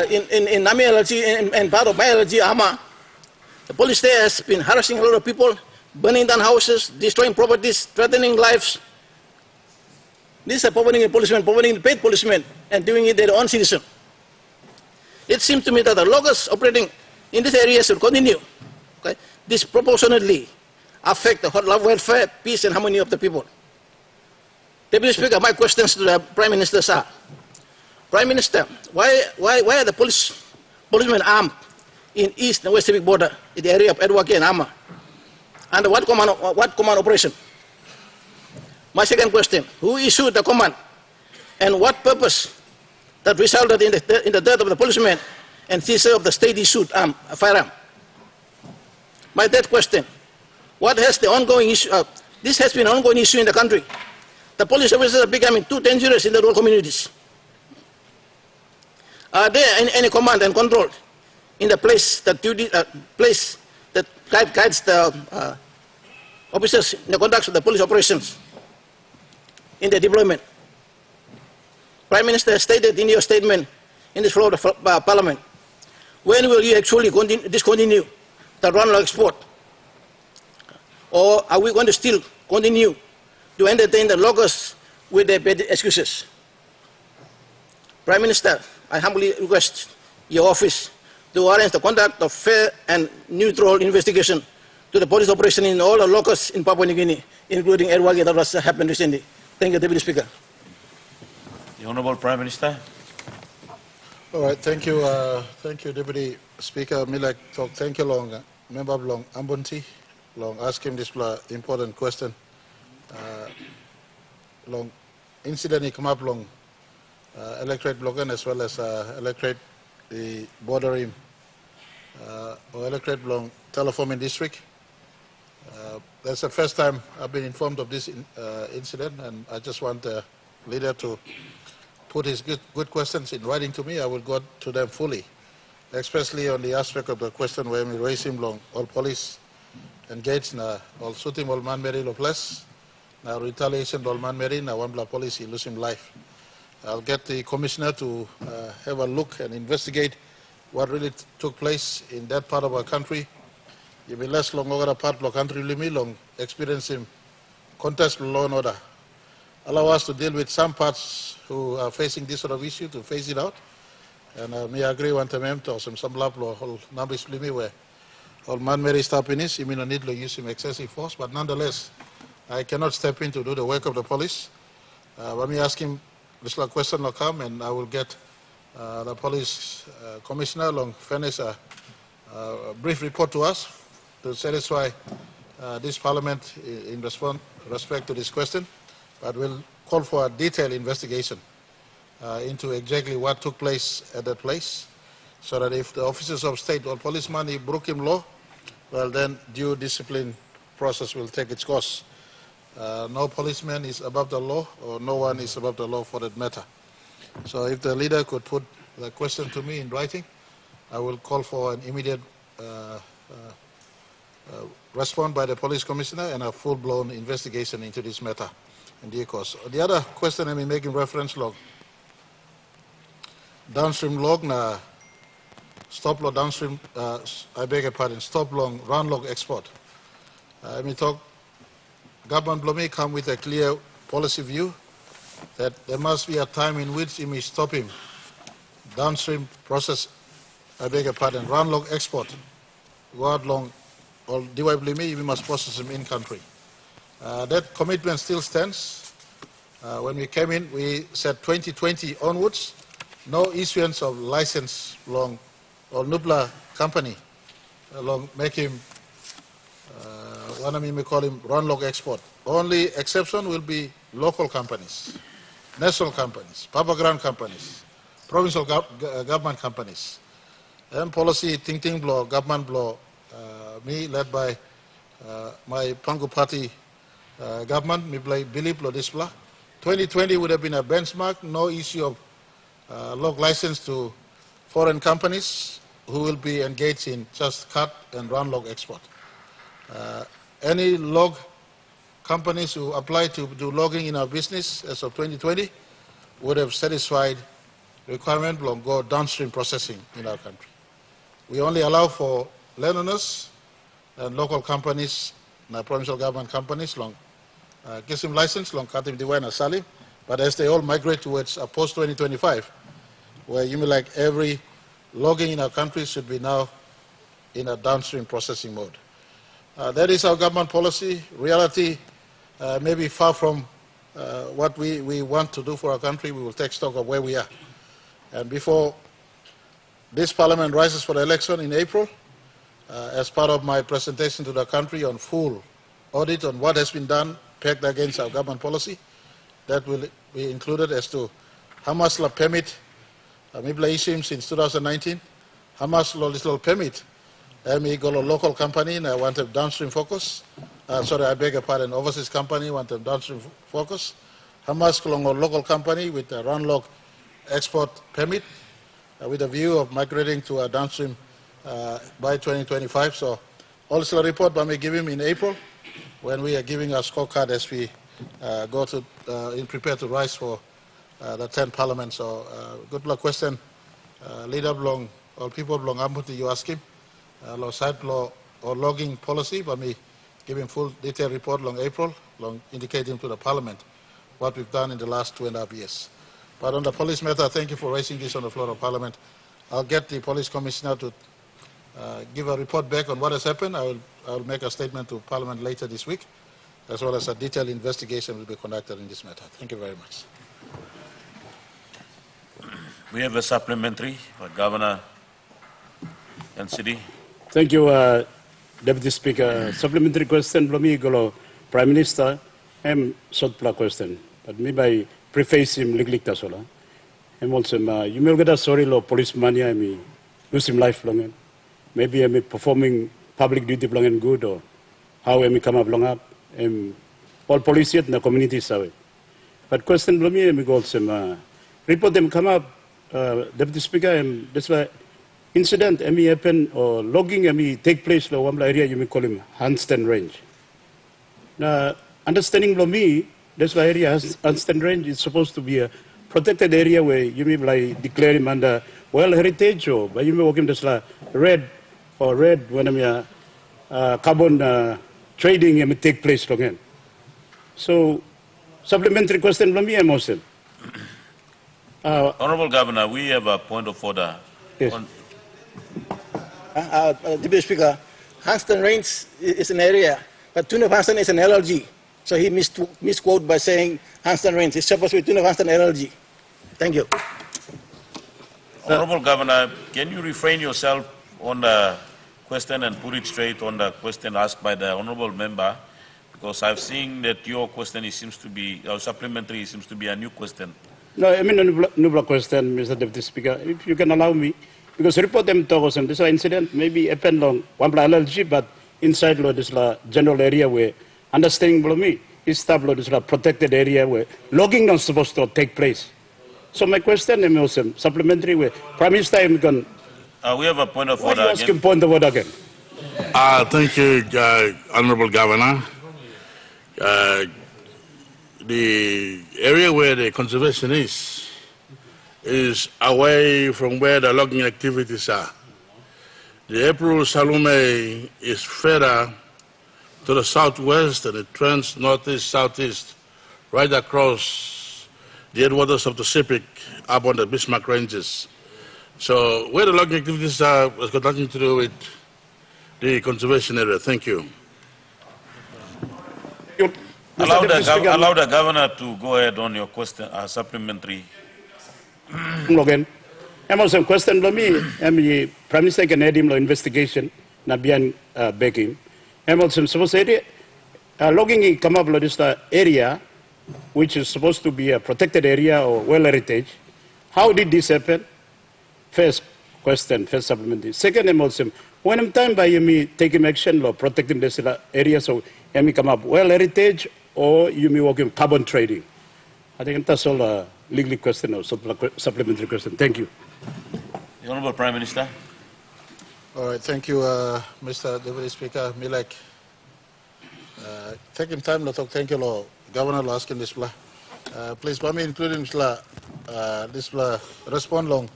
in Nami LG and part of my LG, Ama, the police there has been harassing a lot of people, burning down houses, destroying properties, threatening lives. These are poisoning policemen, poisoning paid policemen, and doing it their own citizen. It seems to me that the locals operating in these areas will continue, okay, disproportionately affect the welfare, peace, and harmony of the people. Deputy Speaker, my questions to the Prime Minister are: Prime Minister, why are the policemen armed in East and West Pacific border in the area of Edward and Ama? Under what command operation? My second question: who issued the command, and what purpose that resulted in the death of the policeman and seizure of the state-issued firearm? My third question: what has the ongoing issue? This has been an ongoing issue in the country. The police officers are becoming too dangerous in the rural communities. Are there any command and control in the place that guides the officers in the conduct of the police operations in their deployment? Prime Minister stated in your statement in this floor of the Parliament, when will you actually discontinue the run export? Or are we going to still continue to entertain the locals with their bad excuses? Prime Minister, I humbly request your office to arrange the conduct of fair and neutral investigation to the police operation in all the locals in Papua New Guinea, including Erwagi that has happened recently. Thank you, Deputy Speaker. The Honourable Prime Minister. All right, thank you, Deputy Speaker. Milak talk. Thank you, long member long Ambunti, long asking this important question. Long incident come up long electorate block as well as electorate the border or electorate long telephone district. That's the first time I've been informed of this incident, and I just want the leader to put his good questions in writing to me. I will go to them fully, especially on the aspect of the question where we raise him long all police engaged na all shooting all man marry of less now retaliation all man marry now one black policy lose him life. I'll get the commissioner to have a look and investigate what really took place in that part of our country. You be less long over a part of the country long experiencing contest with law and order. Allow us to deal with some parts who are facing this sort of issue to phase it out. And me agree one time to some lab law whole numbers me where all man Mary stop in this, you mean I need to use excessive force, but nonetheless I cannot step in to do the work of the police. Let me ask him this question will come, and I will get the police commissioner along furnish a brief report to us to satisfy this parliament in respect to this question. But we'll call for a detailed investigation into exactly what took place at that place, so that if the officers of state or policemen broke him law, well then due discipline process will take its course. No policeman is above the law, or no one is above the law for that matter. So if the leader could put the question to me in writing, I will call for an immediate response by the police commissioner and a full-blown investigation into this matter in due course. The other question I'm making reference log, downstream log na stop log downstream, I beg your pardon, stop long run log export. Let me talk. Government Blomi come with a clear policy view that there must be a time in which you may stop him downstream process, I beg your pardon, run log export, go out long, or DY we must process him in country. That commitment still stands. When we came in, we said 2020 onwards, no issuance of license long or Nubla company long make him one of me may call him run log export. Only exception will be local companies, national companies, Papa Grand companies, provincial government companies. And policy thinking blow, government blow, me led by my Pangu party government, me believe blow this blah. 2020 would have been a benchmark, no issue of log license to foreign companies who will be engaged in just cut and run log export. Any log companies who apply to do logging in our business as of 2020 would have satisfied requirement long go downstream processing in our country. We only allow for landowners and local companies, provincial government companies long give them license long katim TVWAN asali, but as they all migrate towards a post 2025, where you mean like every logging in our country should be now in a downstream processing mode. That is our government policy. Reality may be far from what we want to do for our country. We will take stock of where we are. And before this parliament rises for the election in April, as part of my presentation to the country on full audit on what has been done, pegged against our government policy, that will be included as to how much la permit Mibla issued since 2019, how much little permit me go a local company and I want a downstream focus. Sorry, I beg your pardon, overseas company want a downstream focus. How much long a local company with a run log export permit with a view of migrating to a downstream by 2025. So also a report by me give him in April when we are giving our scorecard as we go to prepare to rise for the 10th parliament. So good luck question. Leader belong or people belong Amputi you ask him. Law side law or logging policy, but me giving full detailed report long April, long indicating to the Parliament what we've done in the last 2.5 years. But on the police matter, thank you for raising this on the floor of Parliament. I'll get the police commissioner to give a report back on what has happened. I will make a statement to Parliament later this week, as well as a detailed investigation will be conducted in this matter. Thank you very much. We have a supplementary for Governor and City. Thank you, Deputy Speaker. Supplementary question from me, Prime Minister. Short question, but maybe I preface him lik tasola. Also, you may get a sorry law police money. I mean, lose him life long. Maybe I'm performing public duty long and good, or how I come up long up. All police yet in the community side. But question from me, I go some report them come up, Deputy Speaker. That's why. Incident may happen or logging may take place in one area you may call him handstand range. Now, understanding from me, that's why area handstand range is supposed to be a protected area where you may like declare him under World Heritage or but you may walk him just like red when I'm carbon trading may take place again. So supplementary question from me, Mohsen. Honorable Governor, we have a point of order. Yes. Deputy Speaker, handstand range is an area, but tune of handstand is an LLG. So he misquoted by saying handstand range. It's supposed to be tune of handstand LLG. Thank you. Honorable Governor, can you refrain yourself on the question and put it straight on the question asked by the honorable member? Because I've seen that your question seems to be, or supplementary seems to be a new question. No, I mean a new question, Mr. Deputy Speaker. If you can allow me. Because report them to us, and this incident maybe happened long one LLG, but inside this general area where understanding below me is this protected area where logging not supposed to take place. So my question is supplementary where Prime Minister can. We have a point of order. Ask him point of order again. Thank you, Honorable Governor. The area where the conservation is away from where the logging activities are. The April Salume is further to the southwest and it trends northeast, southeast, right across the headwaters of the Sepik up on the Bismarck Ranges. So where the logging activities are has got nothing to do with the conservation area. Thank you. Allow the governor to go ahead on your question, supplementary. Logan. I'm also question lo me. I'm the Prime Minister can add him lo investigation na bian baking. I'm also supposed to say logging come up lo this area which is supposed to be a protected area or well heritage. How did this happen? First question, first supplement. Second, I'm also when I'm time by me taking action law protecting this area, so me come up well heritage or you me working carbon trading. I think that's all a legal question or supplementary question. Thank you. The Honourable Prime Minister. All right, thank you, Mr. Deputy Speaker. Milek, taking time to talk. Thank you, Lord. Governor, asking this blah. Please, for me, including this blah, respond long.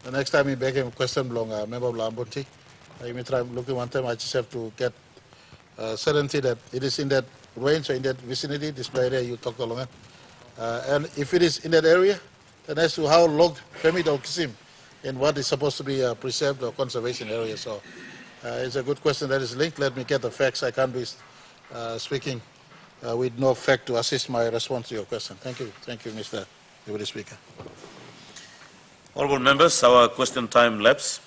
The next time you beg him question long, member Lambunti. I may try looking one time. I just have to get certainty that it is in that range or in that vicinity. This area you talked along. And if it is in that area, then as to how long permit or kisim in what is supposed to be a preserved or conservation area. So it's a good question that is linked. Let me get the facts. I can't be speaking with no fact to assist my response to your question. Thank you. Thank you, Mr. Deputy Speaker. Honourable members, our question time lapse.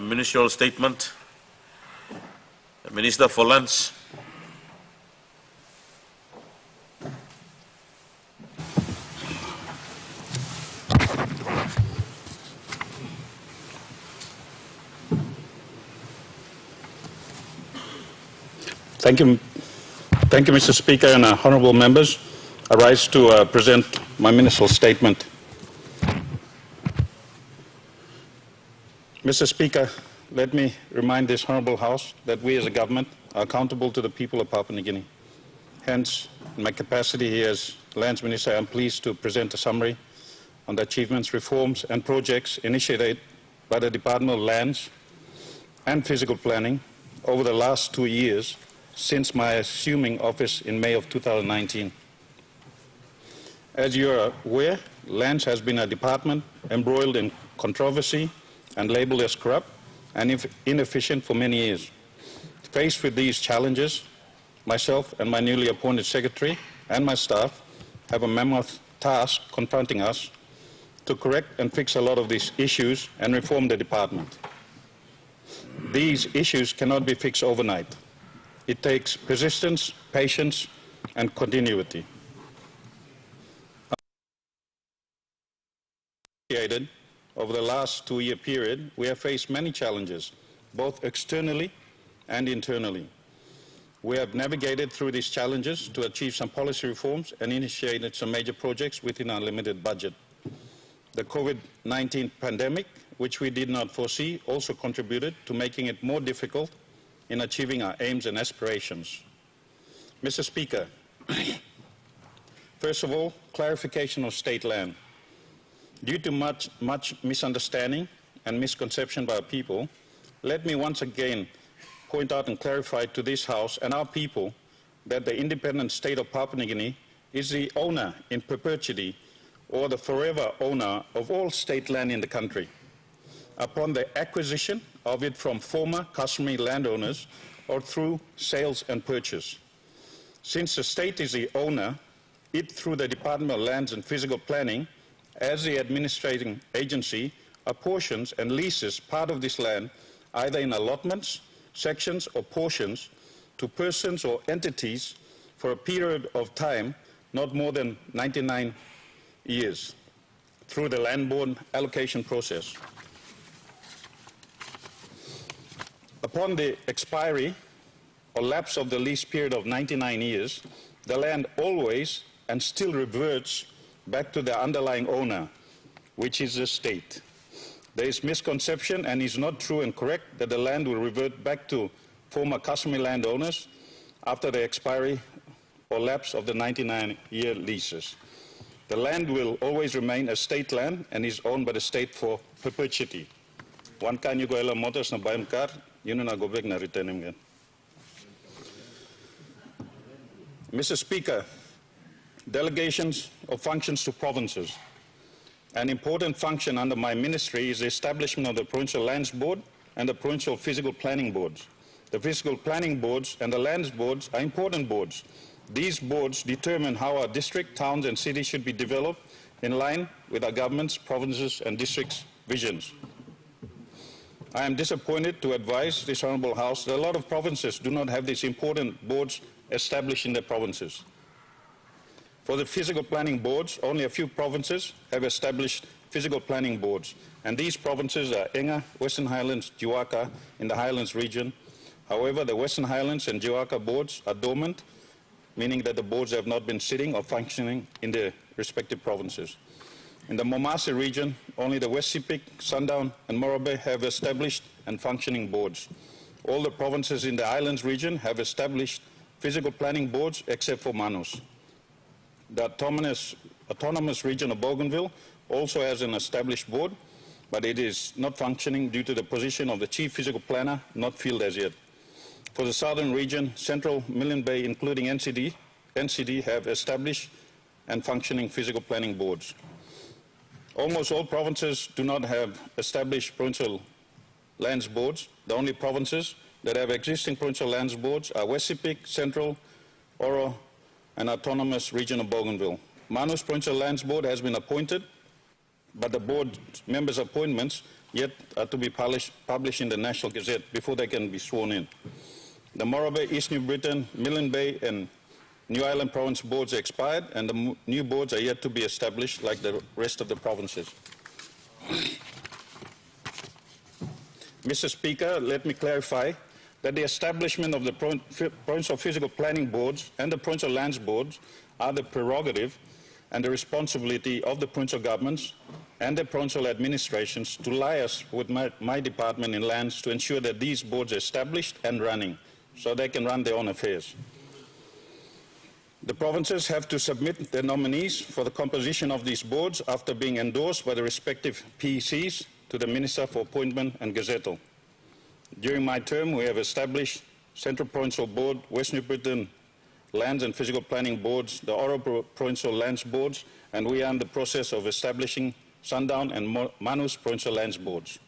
Ministerial statement. The Minister for Lands. Thank you, Mr. Speaker and honourable members. I rise to present my ministerial statement. Mr. Speaker, let me remind this honourable House that we as a government are accountable to the people of Papua New Guinea. Hence, in my capacity here as Lands Minister, I am pleased to present a summary on the achievements, reforms and projects initiated by the Department of Lands and Physical Planning over the last 2 years since my assuming office in May of 2019. As you are aware, Lands has been a department embroiled in controversy and labeled as corrupt and inefficient for many years. Faced with these challenges, myself and my newly appointed secretary and my staff have a mammoth task confronting us to correct and fix a lot of these issues and reform the department. These issues cannot be fixed overnight. It takes persistence, patience, and continuity. Over the last 2-year period, we have faced many challenges, both externally and internally. We have navigated through these challenges to achieve some policy reforms and initiated some major projects within our limited budget. The COVID-19 pandemic, which we did not foresee, also contributed to making it more difficult in achieving our aims and aspirations. Mr. Speaker, first of all, clarification of state land. Due to much misunderstanding and misconception by our people, let me once again point out and clarify to this House and our people that the independent state of Papua New Guinea is the owner in perpetuity or the forever owner of all state land in the country. Upon the acquisition of it from former customary landowners or through sales and purchase. Since the state is the owner, it through the Department of Lands and Physical Planning, as the administrating agency, apportions and leases part of this land either in allotments, sections or portions to persons or entities for a period of time not more than 99 years through the land-borne allocation process. Upon the expiry or lapse of the lease period of 99 years, the land always and still reverts back to the underlying owner, which is the state. There is misconception and is not true and correct that the land will revert back to former customary landowners after the expiry or lapse of the 99-year leases. The land will always remain a state land and is owned by the state for perpetuity. One kan you go ela motors na bayam car, you na go back na return again. Mr. Speaker, delegations of functions to provinces. An important function under my ministry is the establishment of the Provincial Lands Board and the Provincial Physical Planning Boards. The Physical Planning Boards and the Lands Boards are important boards These boards determine how our district, towns and cities should be developed in line with our government's, provinces and districts' visions. I am disappointed to advise this Honourable House that a lot of provinces do not have these important boards established in their provinces. For the physical planning boards, only a few provinces have established physical planning boards, and these provinces are Enga, Western Highlands, Jiwaka in the Highlands region. However, the Western Highlands and Jiwaka boards are dormant, meaning that the boards have not been sitting or functioning in their respective provinces. In the Momase region, only the West Sepik, Sundown and Morobe have established and functioning boards. All the provinces in the Islands region have established physical planning boards except for Manus. The autonomous region of Bougainville also has an established board, but it is not functioning due to the position of the chief physical planner not filled as yet. For the southern region, Central, Milne Bay, including NCD have established and functioning physical planning boards. Almost all provinces do not have established provincial lands boards. The only provinces that have existing provincial lands boards are West Sepik, Central, Oro, and Autonomous Region of Bougainville. Manus Provincial Lands Board has been appointed, but the board members' appointments yet are to be published in the National Gazette before they can be sworn in. The Morobe, East New Britain, Milne Bay, and New Ireland Province boards expired, and the new boards are yet to be established like the rest of the provinces. Mr. Speaker, let me clarify that the establishment of the provincial physical planning boards and the provincial lands boards are the prerogative and the responsibility of the provincial governments and the provincial administrations to liaise with my department in lands to ensure that these boards are established and running so they can run their own affairs. The provinces have to submit their nominees for the composition of these boards after being endorsed by the respective PECs to the Minister for Appointment and Gazettal. During my term, we have established Central Provincial Board, West New Britain Lands and Physical Planning Boards, the Oro Provincial Lands Boards, and we are in the process of establishing Sundown and Manus Provincial Lands Boards.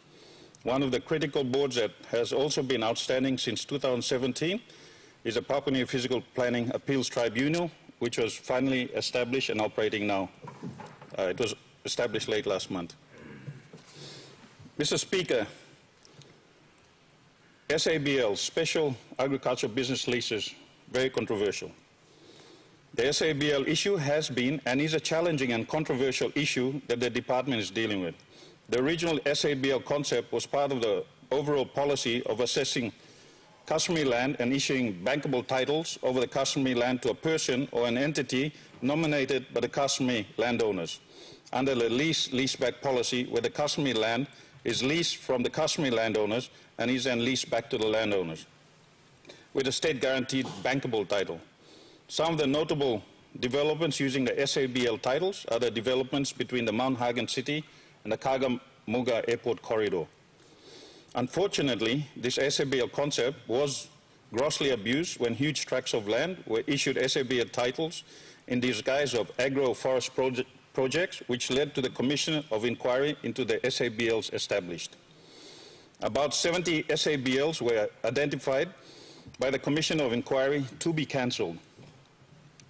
One of the critical boards that has also been outstanding since 2017 is the Papua New Physical Planning Appeals Tribunal, which was finally established and operating now. It was established late last month. Mr. Speaker, SABL, Special Agricultural Business Leases, very controversial. The SABL issue has been and is a challenging and controversial issue that the department is dealing with. The original SABL concept was part of the overall policy of assessing customary land and issuing bankable titles over the customary land to a person or an entity nominated by the customary landowners under the leaseback policy, where the customary land is leased from the customary landowners and is then leased back to the landowners with a state-guaranteed bankable title. Some of the notable developments using the SABL titles are the developments between the Mount Hagen City and the Kaga-Muga Airport Corridor. Unfortunately, this SABL concept was grossly abused when huge tracts of land were issued SABL titles in disguise of agro-forest projects, which led to the Commission of Inquiry into the SABLs established. About 70 SABLs were identified by the Commission of Inquiry to be cancelled.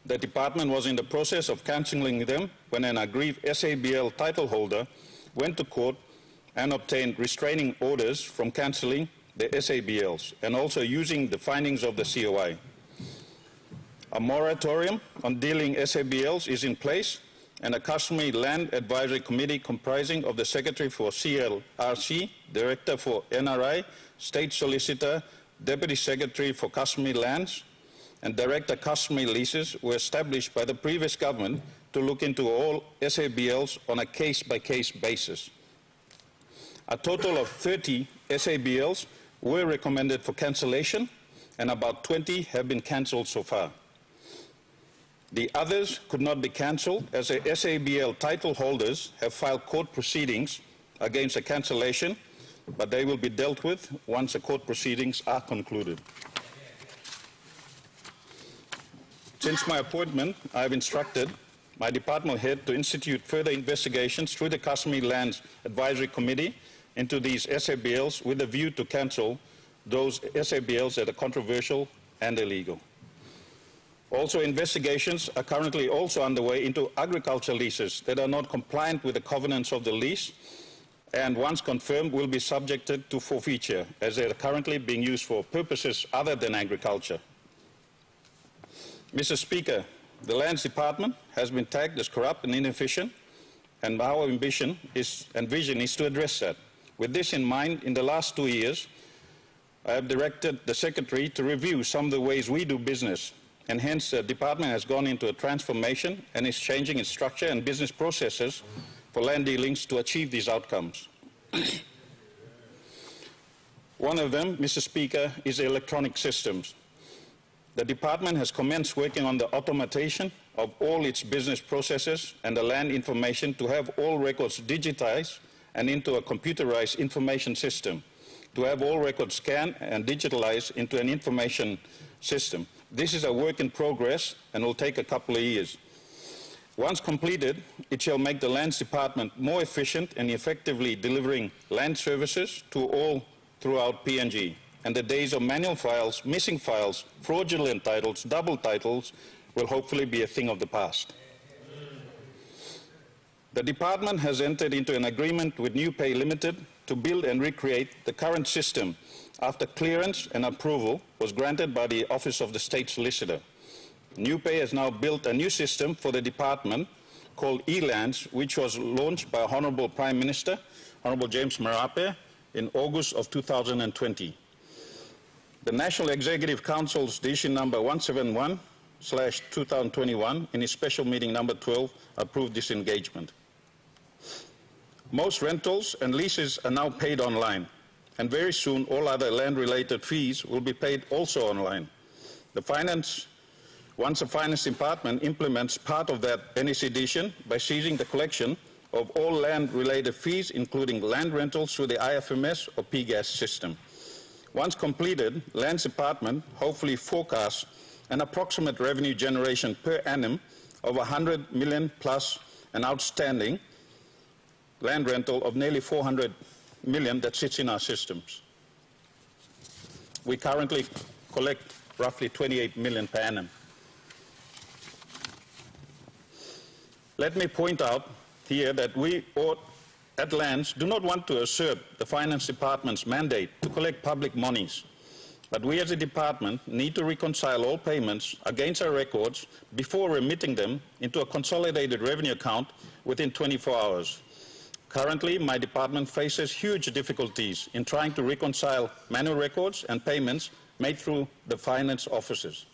The department was in the process of cancelling them when an aggrieved SABL title holder went to court and obtained restraining orders from cancelling the SABLs and also using the findings of the COI. A moratorium on dealing SABLs is in place, and a customary land advisory committee comprising of the Secretary for CLRC, Director for NRI, State Solicitor, Deputy Secretary for Customary Lands, and Director Customary Leases were established by the previous government to look into all SABLs on a case-by-case basis. A total of 30 SABLs were recommended for cancellation, and about 20 have been cancelled so far. The others could not be cancelled as the SABL title holders have filed court proceedings against the cancellation, but they will be dealt with once the court proceedings are concluded. Since my appointment, I have instructed my department head to institute further investigations through the Customary Lands Advisory Committee into these SABLs with a view to cancel those SABLs that are controversial and illegal. Also, investigations are currently also underway into agricultural leases that are not compliant with the covenants of the lease, and once confirmed will be subjected to forfeiture, as they are currently being used for purposes other than agriculture. Mr. Speaker, the Lands Department has been tagged as corrupt and inefficient, and our ambition and vision is to address that. With this in mind, in the last 2 years, I have directed the Secretary to review some of the ways we do business, and hence the Department has gone into a transformation and is changing its structure and business processes for land dealings to achieve these outcomes. One of them, Mr. Speaker, is electronic systems. The Department has commenced working on the automation of all its business processes and the land information to have all records digitized and into a computerized information system, to have all records scanned and digitalized into an information system. This is a work in progress and will take a couple of years. Once completed, it shall make the Lands Department more efficient in effectively delivering land services to all throughout PNG. And the days of manual files, missing files, fraudulent titles, double titles will hopefully be a thing of the past. The Department has entered into an agreement with New Pay Limited to build and recreate the current system after clearance and approval was granted by the Office of the State Solicitor. New Pay has now built a new system for the Department called eLands, which was launched by Honorable Prime Minister, Honorable James Marape, in August of 2020. The National Executive Council's decision number 171/2021 in its special meeting number 12 approved this engagement. Most rentals and leases are now paid online, and very soon all other land-related fees will be paid also online. Once the Finance Department implements part of that NEC decision by seizing the collection of all land-related fees, including land rentals through the IFMS or PGAS system. Once completed, Lands Department hopefully forecasts an approximate revenue generation per annum of 100 million plus an outstanding land rental of nearly 400 million that sits in our systems. We currently collect roughly 28 million per annum. Let me point out here that we at Lands do not want to usurp the Finance Department's mandate to collect public monies, but we as a department need to reconcile all payments against our records before remitting them into a consolidated revenue account within 24 hours. Currently, my department faces huge difficulties in trying to reconcile manual records and payments made through the finance offices.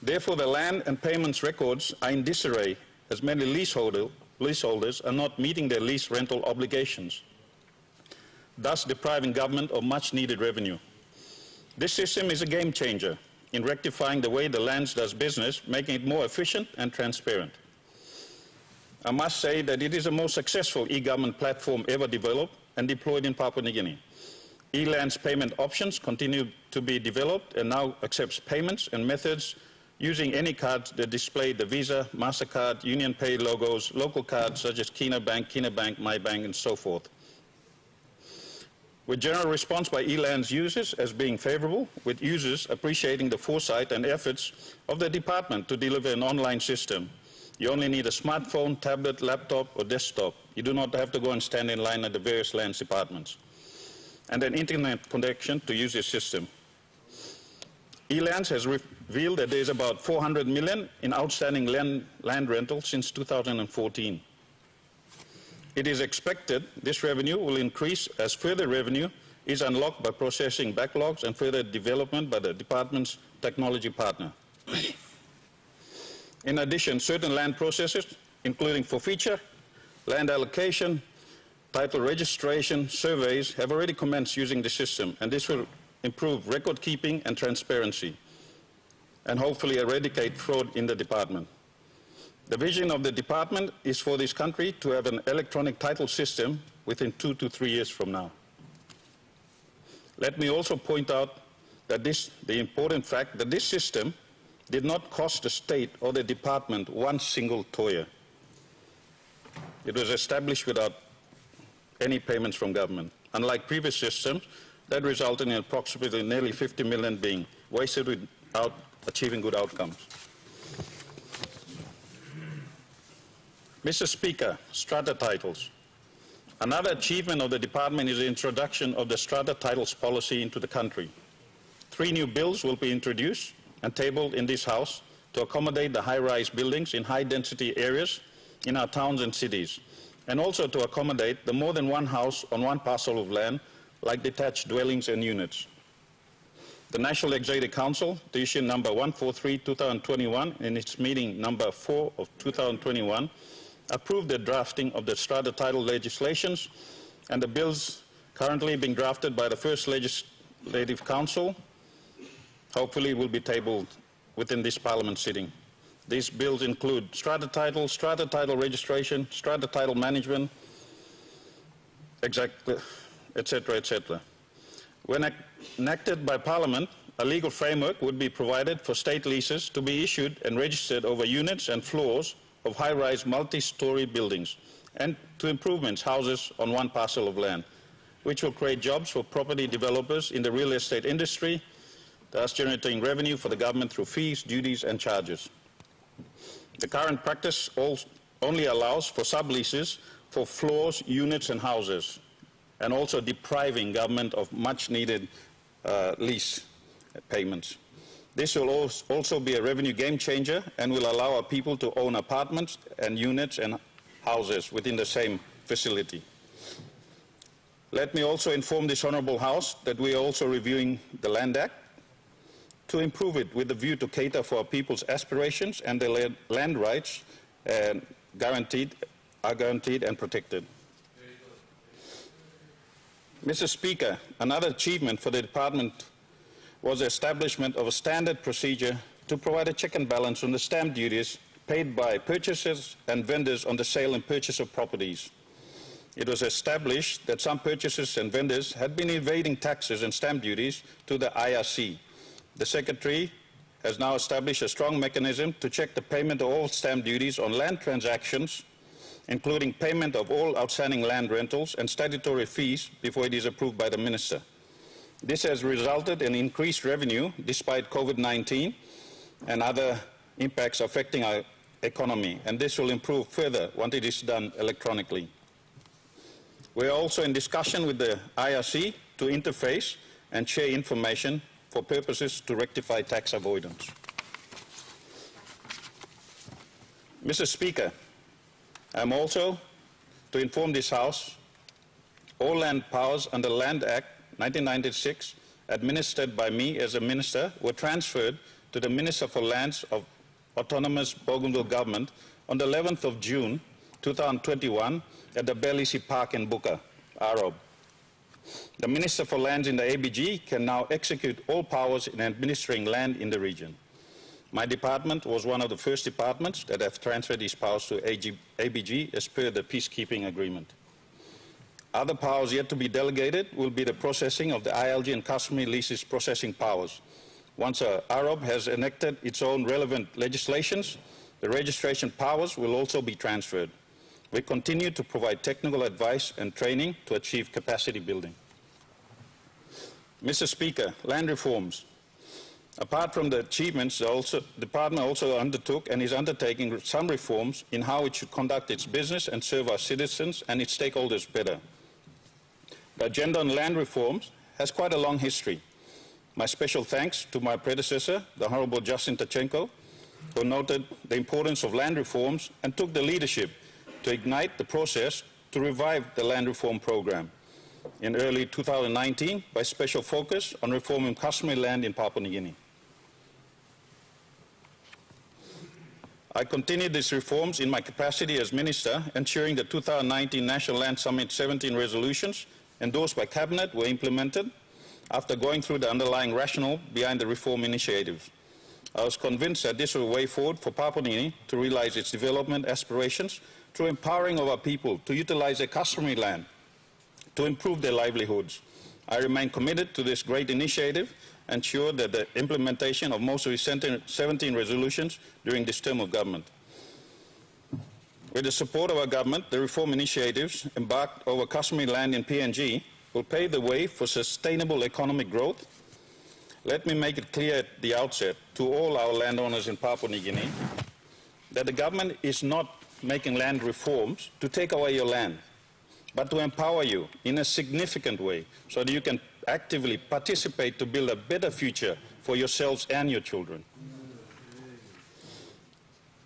Therefore, the land and payments records are in disarray, as many leaseholders are not meeting their lease rental obligations, thus depriving government of much-needed revenue. This system is a game changer in rectifying the way the Lands does business, making it more efficient and transparent. I must say that it is the most successful e-government platform ever developed and deployed in Papua New Guinea. eLands payment options continue to be developed and now accepts payments and methods using any cards that display the Visa, MasterCard, Union Pay logos, local cards such as Kina Bank, MyBank, and so forth. With general response by eLands users as being favorable, with users appreciating the foresight and efforts of the department to deliver an online system. You only need a smartphone, tablet, laptop, or desktop. You do not have to go and stand in line at the various Lands departments. And an internet connection to use this system. eLands has revealed that there is about 400 million in outstanding land rental since 2014. It is expected this revenue will increase as further revenue is unlocked by processing backlogs and further development by the department's technology partner. In addition, certain land processes, including forfeiture, land allocation, title registration, surveys, have already commenced using the system, and this will improve record keeping and transparency, and hopefully eradicate fraud in the department. The vision of the department is for this country to have an electronic title system within 2 to 3 years from now. Let me also point out that the important fact that this system did not cost the state or the department one single toya. It was established without any payments from government. Unlike previous systems, that resulted in approximately nearly 50 million being wasted without achieving good outcomes. Mr. Speaker, strata titles. Another achievement of the department is the introduction of the strata titles policy into the country. 3 new bills will be introduced and tabled in this House to accommodate the high-rise buildings in high-density areas in our towns and cities, and also to accommodate the more than one house on one parcel of land, like detached dwellings and units. The National Executive Council, Decision number 143/2021, in its meeting number 4 of 2021, approved the drafting of the strata title legislations, and the bills currently being drafted by the First Legislative Council hopefully will be tabled within this Parliament sitting. These bills include strata title registration, strata title management, etc., etc. When enacted by Parliament, a legal framework would be provided for state leases to be issued and registered over units and floors of high-rise multi-story buildings, and to improvements houses on one parcel of land, which will create jobs for property developers in the real estate industry, thus generating revenue for the government through fees, duties and charges. The current practice only allows for subleases for floors, units and houses, and also depriving government of much-needed lease payments. This will also be a revenue game changer and will allow our people to own apartments and units and houses within the same facility. Let me also inform this Honourable House that we are also reviewing the Land Act to improve it with the view to cater for our people's aspirations and their land rights are guaranteed and protected. Mr. Speaker, another achievement for the department was the establishment of a standard procedure to provide a check and balance on the stamp duties paid by purchasers and vendors on the sale and purchase of properties. It was established that some purchasers and vendors had been evading taxes and stamp duties to the IRC. The Secretary has now established a strong mechanism to check the payment of all stamp duties on land transactions, including payment of all outstanding land rentals and statutory fees before it is approved by the Minister. This has resulted in increased revenue despite COVID-19 and other impacts affecting our economy, and this will improve further once it is done electronically. We are also in discussion with the IRC to interface and share information for purposes to rectify tax avoidance. Mr. Speaker, I am also to inform this House all land powers under the Land Act 1996, administered by me as a minister, were transferred to the Minister for Lands of Autonomous Bougainville Government on the 11th of June 2021 at the Belisi Park in Buka, Arob. The Minister for Lands in the ABG can now execute all powers in administering land in the region. My department was one of the first departments that have transferred these powers to ABG as per the peacekeeping agreement. Other powers yet to be delegated will be the processing of the ILG and customary leases processing powers. Once AROB has enacted its own relevant legislations, the registration powers will also be transferred. We continue to provide technical advice and training to achieve capacity building. Mr. Speaker, land reforms. Apart from the achievements, the department also undertook and is undertaking some reforms in how it should conduct its business and serve our citizens and its stakeholders better. The agenda on land reforms has quite a long history. My special thanks to my predecessor, the Honourable Justin Tachenko, who noted the importance of land reforms and took the leadership to ignite the process to revive the land reform program in early 2019 by special focus on reforming customary land in Papua New Guinea. I continued these reforms in my capacity as Minister, ensuring the 2019 National Land Summit 17 resolutions endorsed by Cabinet were implemented after going through the underlying rationale behind the reform initiative. I was convinced that this was a way forward for Papua New Guinea to realize its development aspirations through empowering of our people to utilize their customary land to improve their livelihoods. I remain committed to this great initiative and ensure that the implementation of most of the 17 resolutions during this term of government. With the support of our government, the reform initiatives embarked over customary land in PNG will pave the way for sustainable economic growth Let me make it clear at the outset to all our landowners in Papua New Guinea that the government is not making land reforms to take away your land, but to empower you in a significant way so that you can actively participate to build a better future for yourselves and your children.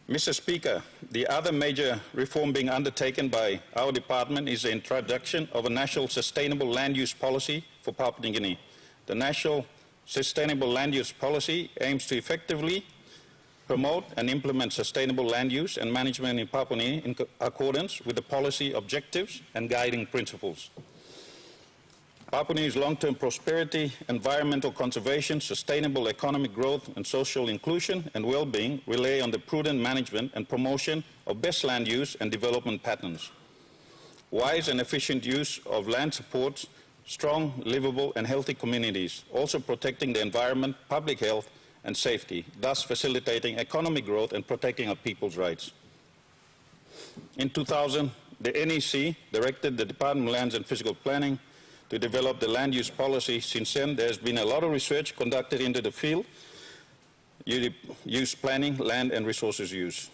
Mr. Speaker, the other major reform being undertaken by our department is the introduction of a national sustainable land use policy for Papua New Guinea. The National Sustainable Land Use Policy aims to effectively promote and implement sustainable land use and management in Papua New Guinea in accordance with the policy objectives and guiding principles. Papua New Guinea's long-term prosperity, environmental conservation, sustainable economic growth, and social inclusion and well-being rely on the prudent management and promotion of best land use and development patterns. Wise and efficient use of land supports strong, livable, and healthy communities, also protecting the environment, public health, and safety, thus facilitating economic growth and protecting our people's rights. In 2000, the NEC directed the Department of Lands and Physical Planning to develop the land use policy. Since then, there has been a lot of research conducted into the field, use planning, land and resources use.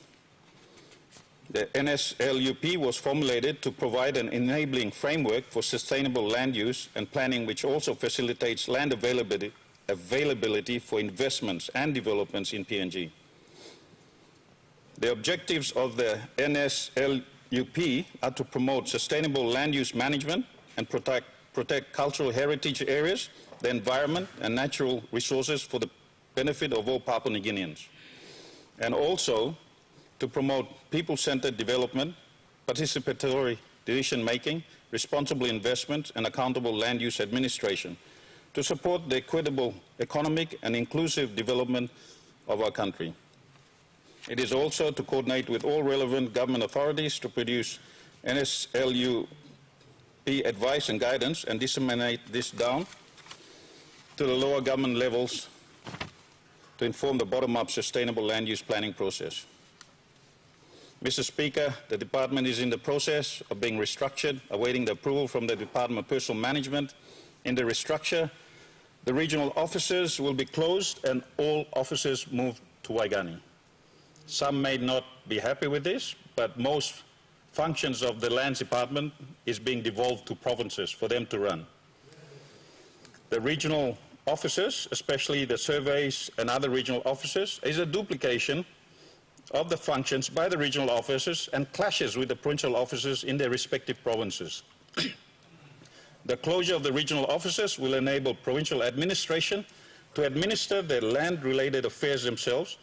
The NSLUP was formulated to provide an enabling framework for sustainable land use and planning, which also facilitates land availability for investments and developments in PNG. The objectives of the NSLUP are to promote sustainable land use management and protect cultural heritage areas, the environment and natural resources for the benefit of all Papua New Guineans, and also to promote people-centered development, participatory decision-making, responsible investment, and accountable land use administration to support the equitable economic and inclusive development of our country. It is also to coordinate with all relevant government authorities to produce NSLUP advice and guidance and disseminate this down to the lower government levels to inform the bottom-up sustainable land use planning process. Mr. Speaker, the department is in the process of being restructured, awaiting the approval from the Department of Personal Management. In the restructure, the regional offices will be closed and all offices moved to Waigani. Some may not be happy with this, but most functions of the lands department is being devolved to provinces for them to run. The regional offices, especially the surveys and other regional offices, is a duplication of the functions by the regional offices and clashes with the provincial offices in their respective provinces. The closure of the regional offices will enable provincial administration to administer their land-related affairs themselves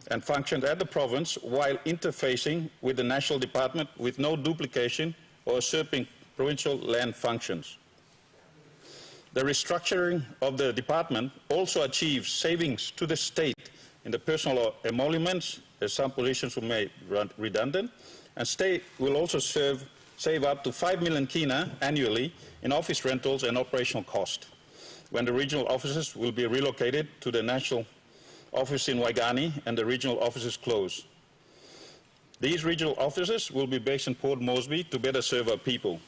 and function at the province while interfacing with the national department with no duplication or usurping provincial land functions. The restructuring of the department also achieves savings to the state in the personal emoluments, as some positions were made redundant, and state will also save up to 5 million kina annually in office rentals and operational cost when the regional offices will be relocated to the national office in Waigani and the regional offices closed. These regional offices will be based in Port Moresby to better serve our people.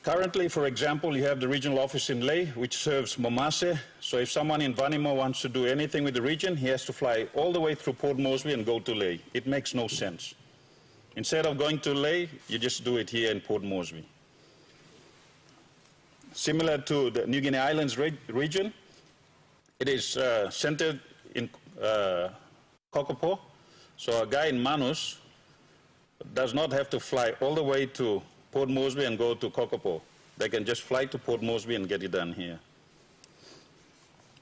Currently, for example, you have the regional office in Lae, which serves Momase. So if someone in Vanimo wants to do anything with the region, he has to fly all the way through Port Moresby and go to Lae. It makes no sense. Instead of going to Lae, you just do it here in Port Moresby. Similar to the New Guinea Islands region, it is centered in Kokopo. So a guy in Manus does not have to fly all the way to Port Moresby and go to Kokopo. They can just fly to Port Moresby and get it done here.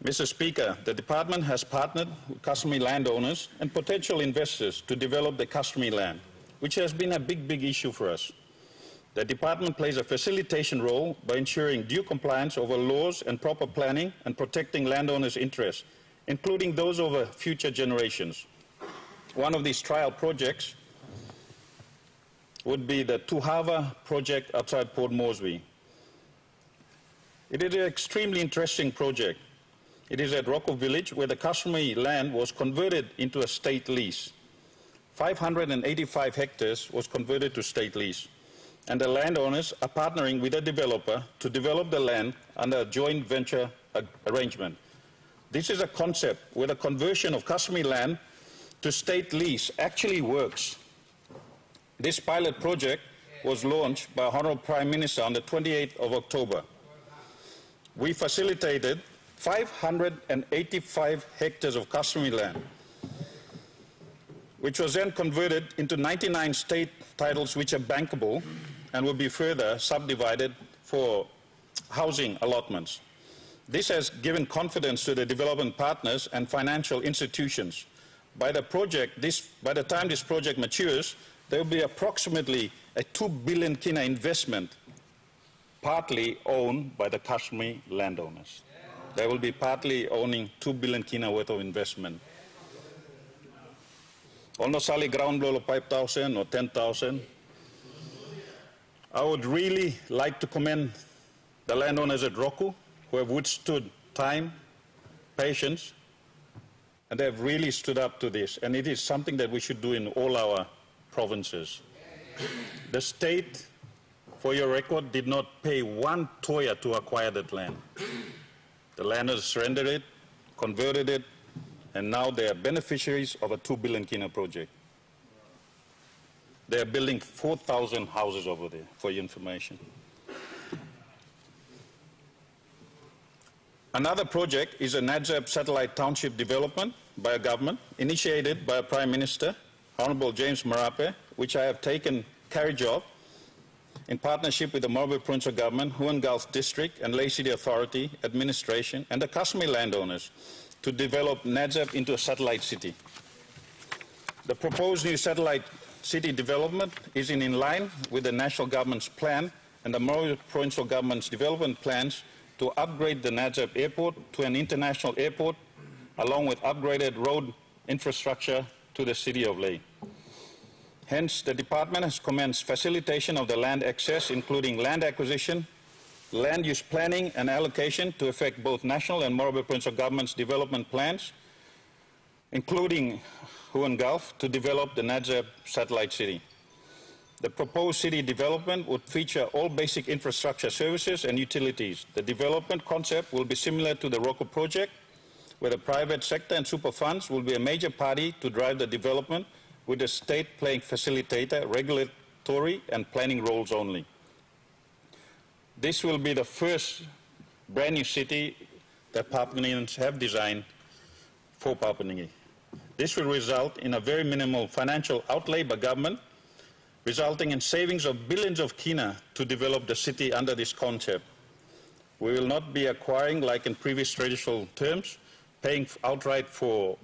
Mr. Speaker, the department has partnered with customary landowners and potential investors to develop the customary land, which has been a big issue for us. The department plays a facilitation role by ensuring due compliance over laws and proper planning and protecting landowners' interests, including those of future generations. One of these trial projects would be the Tuhava project outside Port Moresby. It is an extremely interesting project. It is at Rocco Village where the customary land was converted into a state lease. 585 hectares was converted to state lease. And the landowners are partnering with a developer to develop the land under a joint venture arrangement. This is a concept where the conversion of customary land to state lease actually works. This pilot project was launched by Honorable Prime Minister on the 28th of October. We facilitated 585 hectares of customary land, which was then converted into 99 state titles which are bankable and will be further subdivided for housing allotments. This has given confidence to the development partners and financial institutions. By the time this project matures, there will be approximately a 2 billion kina investment, partly owned by the Kashmiri landowners. They will be partly owning 2 billion kina worth of investment. Almost sali ground level 5,000 or 10,000. I would really like to commend the landowners at Roku who have withstood time, patience, and they have really stood up to this. And it is something that we should do in all our provinces. The state, for your record, did not pay one toya to acquire that land. The landowners surrendered it, converted it, and now they are beneficiaries of a 2 billion kina project. They are building 4,000 houses over there, for your information. Another project is a Nadzab satellite township development by a government, initiated by a Prime Minister, Honorable James Marape, which I have taken carriage of in partnership with the Morobe Provincial Government, Huon Gulf District and Leh City Authority, Administration, and the Kashmiri landowners to develop Nadzab into a satellite city. The proposed new satellite city development is in line with the national government's plan and the Morobe Provincial Government's development plans to upgrade the Nadzab airport to an international airport, along with upgraded road infrastructure to the city of Leh. Hence, the department has commenced facilitation of the land access, including land acquisition, land use planning and allocation to affect both national and Morobe Provincial Government's development plans, including Huon Gulf, to develop the Nadzab satellite city. The proposed city development would feature all basic infrastructure services and utilities. The development concept will be similar to the Roku project, where the private sector and super funds will be a major party to drive the development, with the state playing facilitator, regulatory and planning roles only. This will be the first brand new city that Papua New Guineans have designed for Papua New Guinea. This will result in a very minimal financial outlay by government, resulting in savings of billions of kina to develop the city under this concept. We will not be acquiring, like in previous traditional terms, paying outright for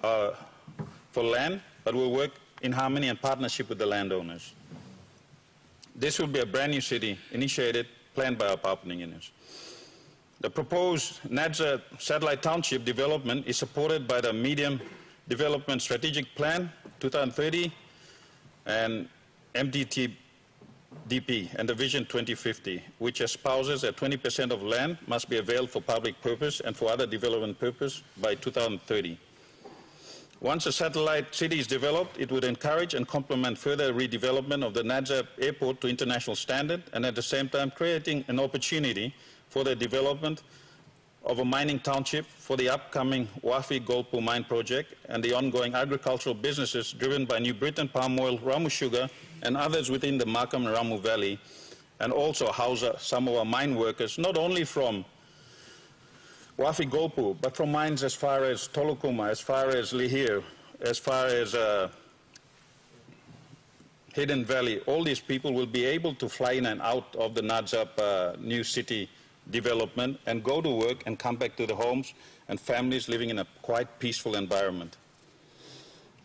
land, but we'll work in harmony and partnership with the landowners. This will be a brand new city initiated, planned by our Papua New Guineans. The proposed Nadzab satellite township development is supported by the Medium Development Strategic Plan 2030 and MDT-DP and the Vision 2050, which espouses that 20% of land must be availed for public purpose and for other development purpose by 2030. Once a satellite city is developed, it would encourage and complement further redevelopment of the Nadzab airport to international standard, and at the same time creating an opportunity for the development of a mining township for the upcoming Wafi Golpu mine project and the ongoing agricultural businesses driven by New Britain palm oil, Ramu sugar, and others within the Markham and Ramu Valley, and also house some of our mine workers, not only from Wafi Golpu, but from mines as far as Tolokuma, as far as Lihir, as far as Hidden Valley. All these people will be able to fly in and out of the Nadzab new city development and go to work and come back to the homes and families living in a quite peaceful environment.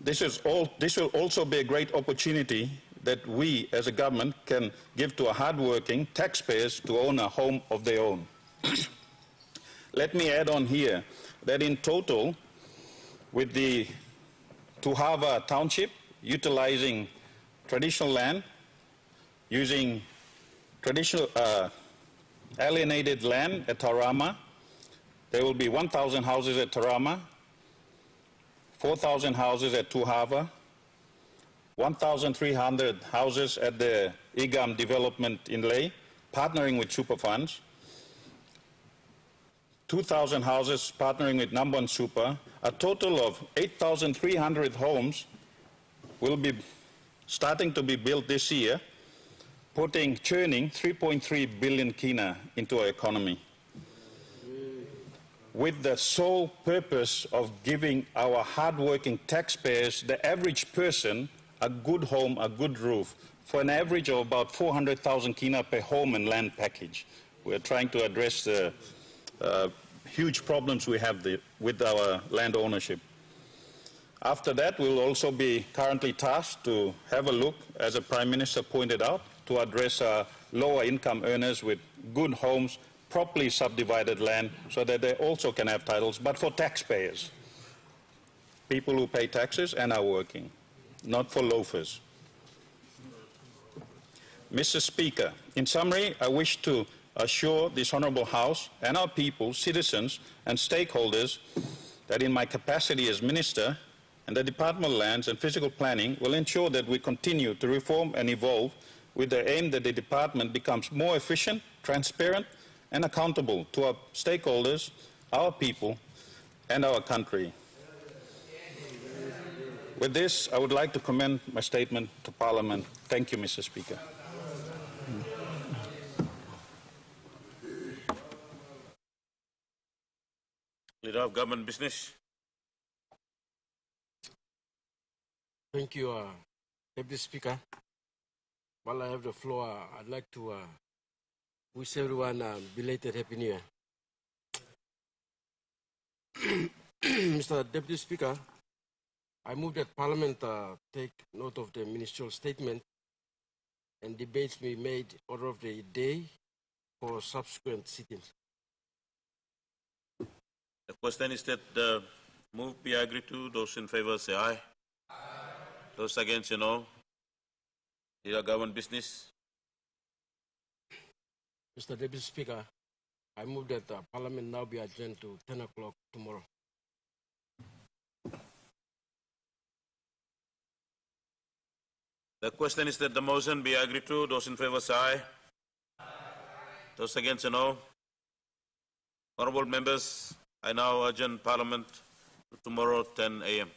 This will also be a great opportunity that we as a government can give to our hardworking taxpayers to own a home of their own. Let me add on here that in total, with the Tuhava township utilizing traditional land, using traditional alienated land at Tarama, there will be 1,000 houses at Tarama, 4,000 houses at Tuhava, 1,300 houses at the IGAM development in Leh, partnering with super funds, 2,000 houses partnering with Number One Super, a total of 8,300 homes will be starting to be built this year, churning 3.3 billion kina into our economy, with the sole purpose of giving our hardworking taxpayers, the average person, a good home, a good roof, for an average of about 400,000 kina per home and land package. We're trying to address the huge problems we have with our land ownership. After that, we'll also be currently tasked to have a look, as the Prime Minister pointed out, to address lower income earners with good homes, properly subdivided land, so that they also can have titles, but for taxpayers, people who pay taxes and are working, not for loafers. Mr. Speaker, in summary, I wish to assure this Honourable House and our people, citizens and stakeholders that in my capacity as Minister and the Department of Lands and Physical Planning will ensure that we continue to reform and evolve with the aim that the Department becomes more efficient, transparent and accountable to our stakeholders, our people and our country. With this, I would like to commend my statement to Parliament. Thank you, Mr. Speaker. Leader of Government Business. Thank you, Deputy Speaker. While I have the floor, I'd like to wish everyone a belated Happy New Year. Mr. Deputy Speaker, I move that Parliament take note of the ministerial statement and debates be made order of the day for subsequent sittings. The question is that the move be agreed to. Those in favor say aye. Aye. Those against say no. Leader Government Business. Mr. Deputy Speaker, I move that Parliament now be adjourned to 10 o'clock tomorrow. The question is that the motion be agreed to. Those in favor say aye. Aye. Those against say no. Honourable members, I now adjourn Parliament to tomorrow 10 a.m.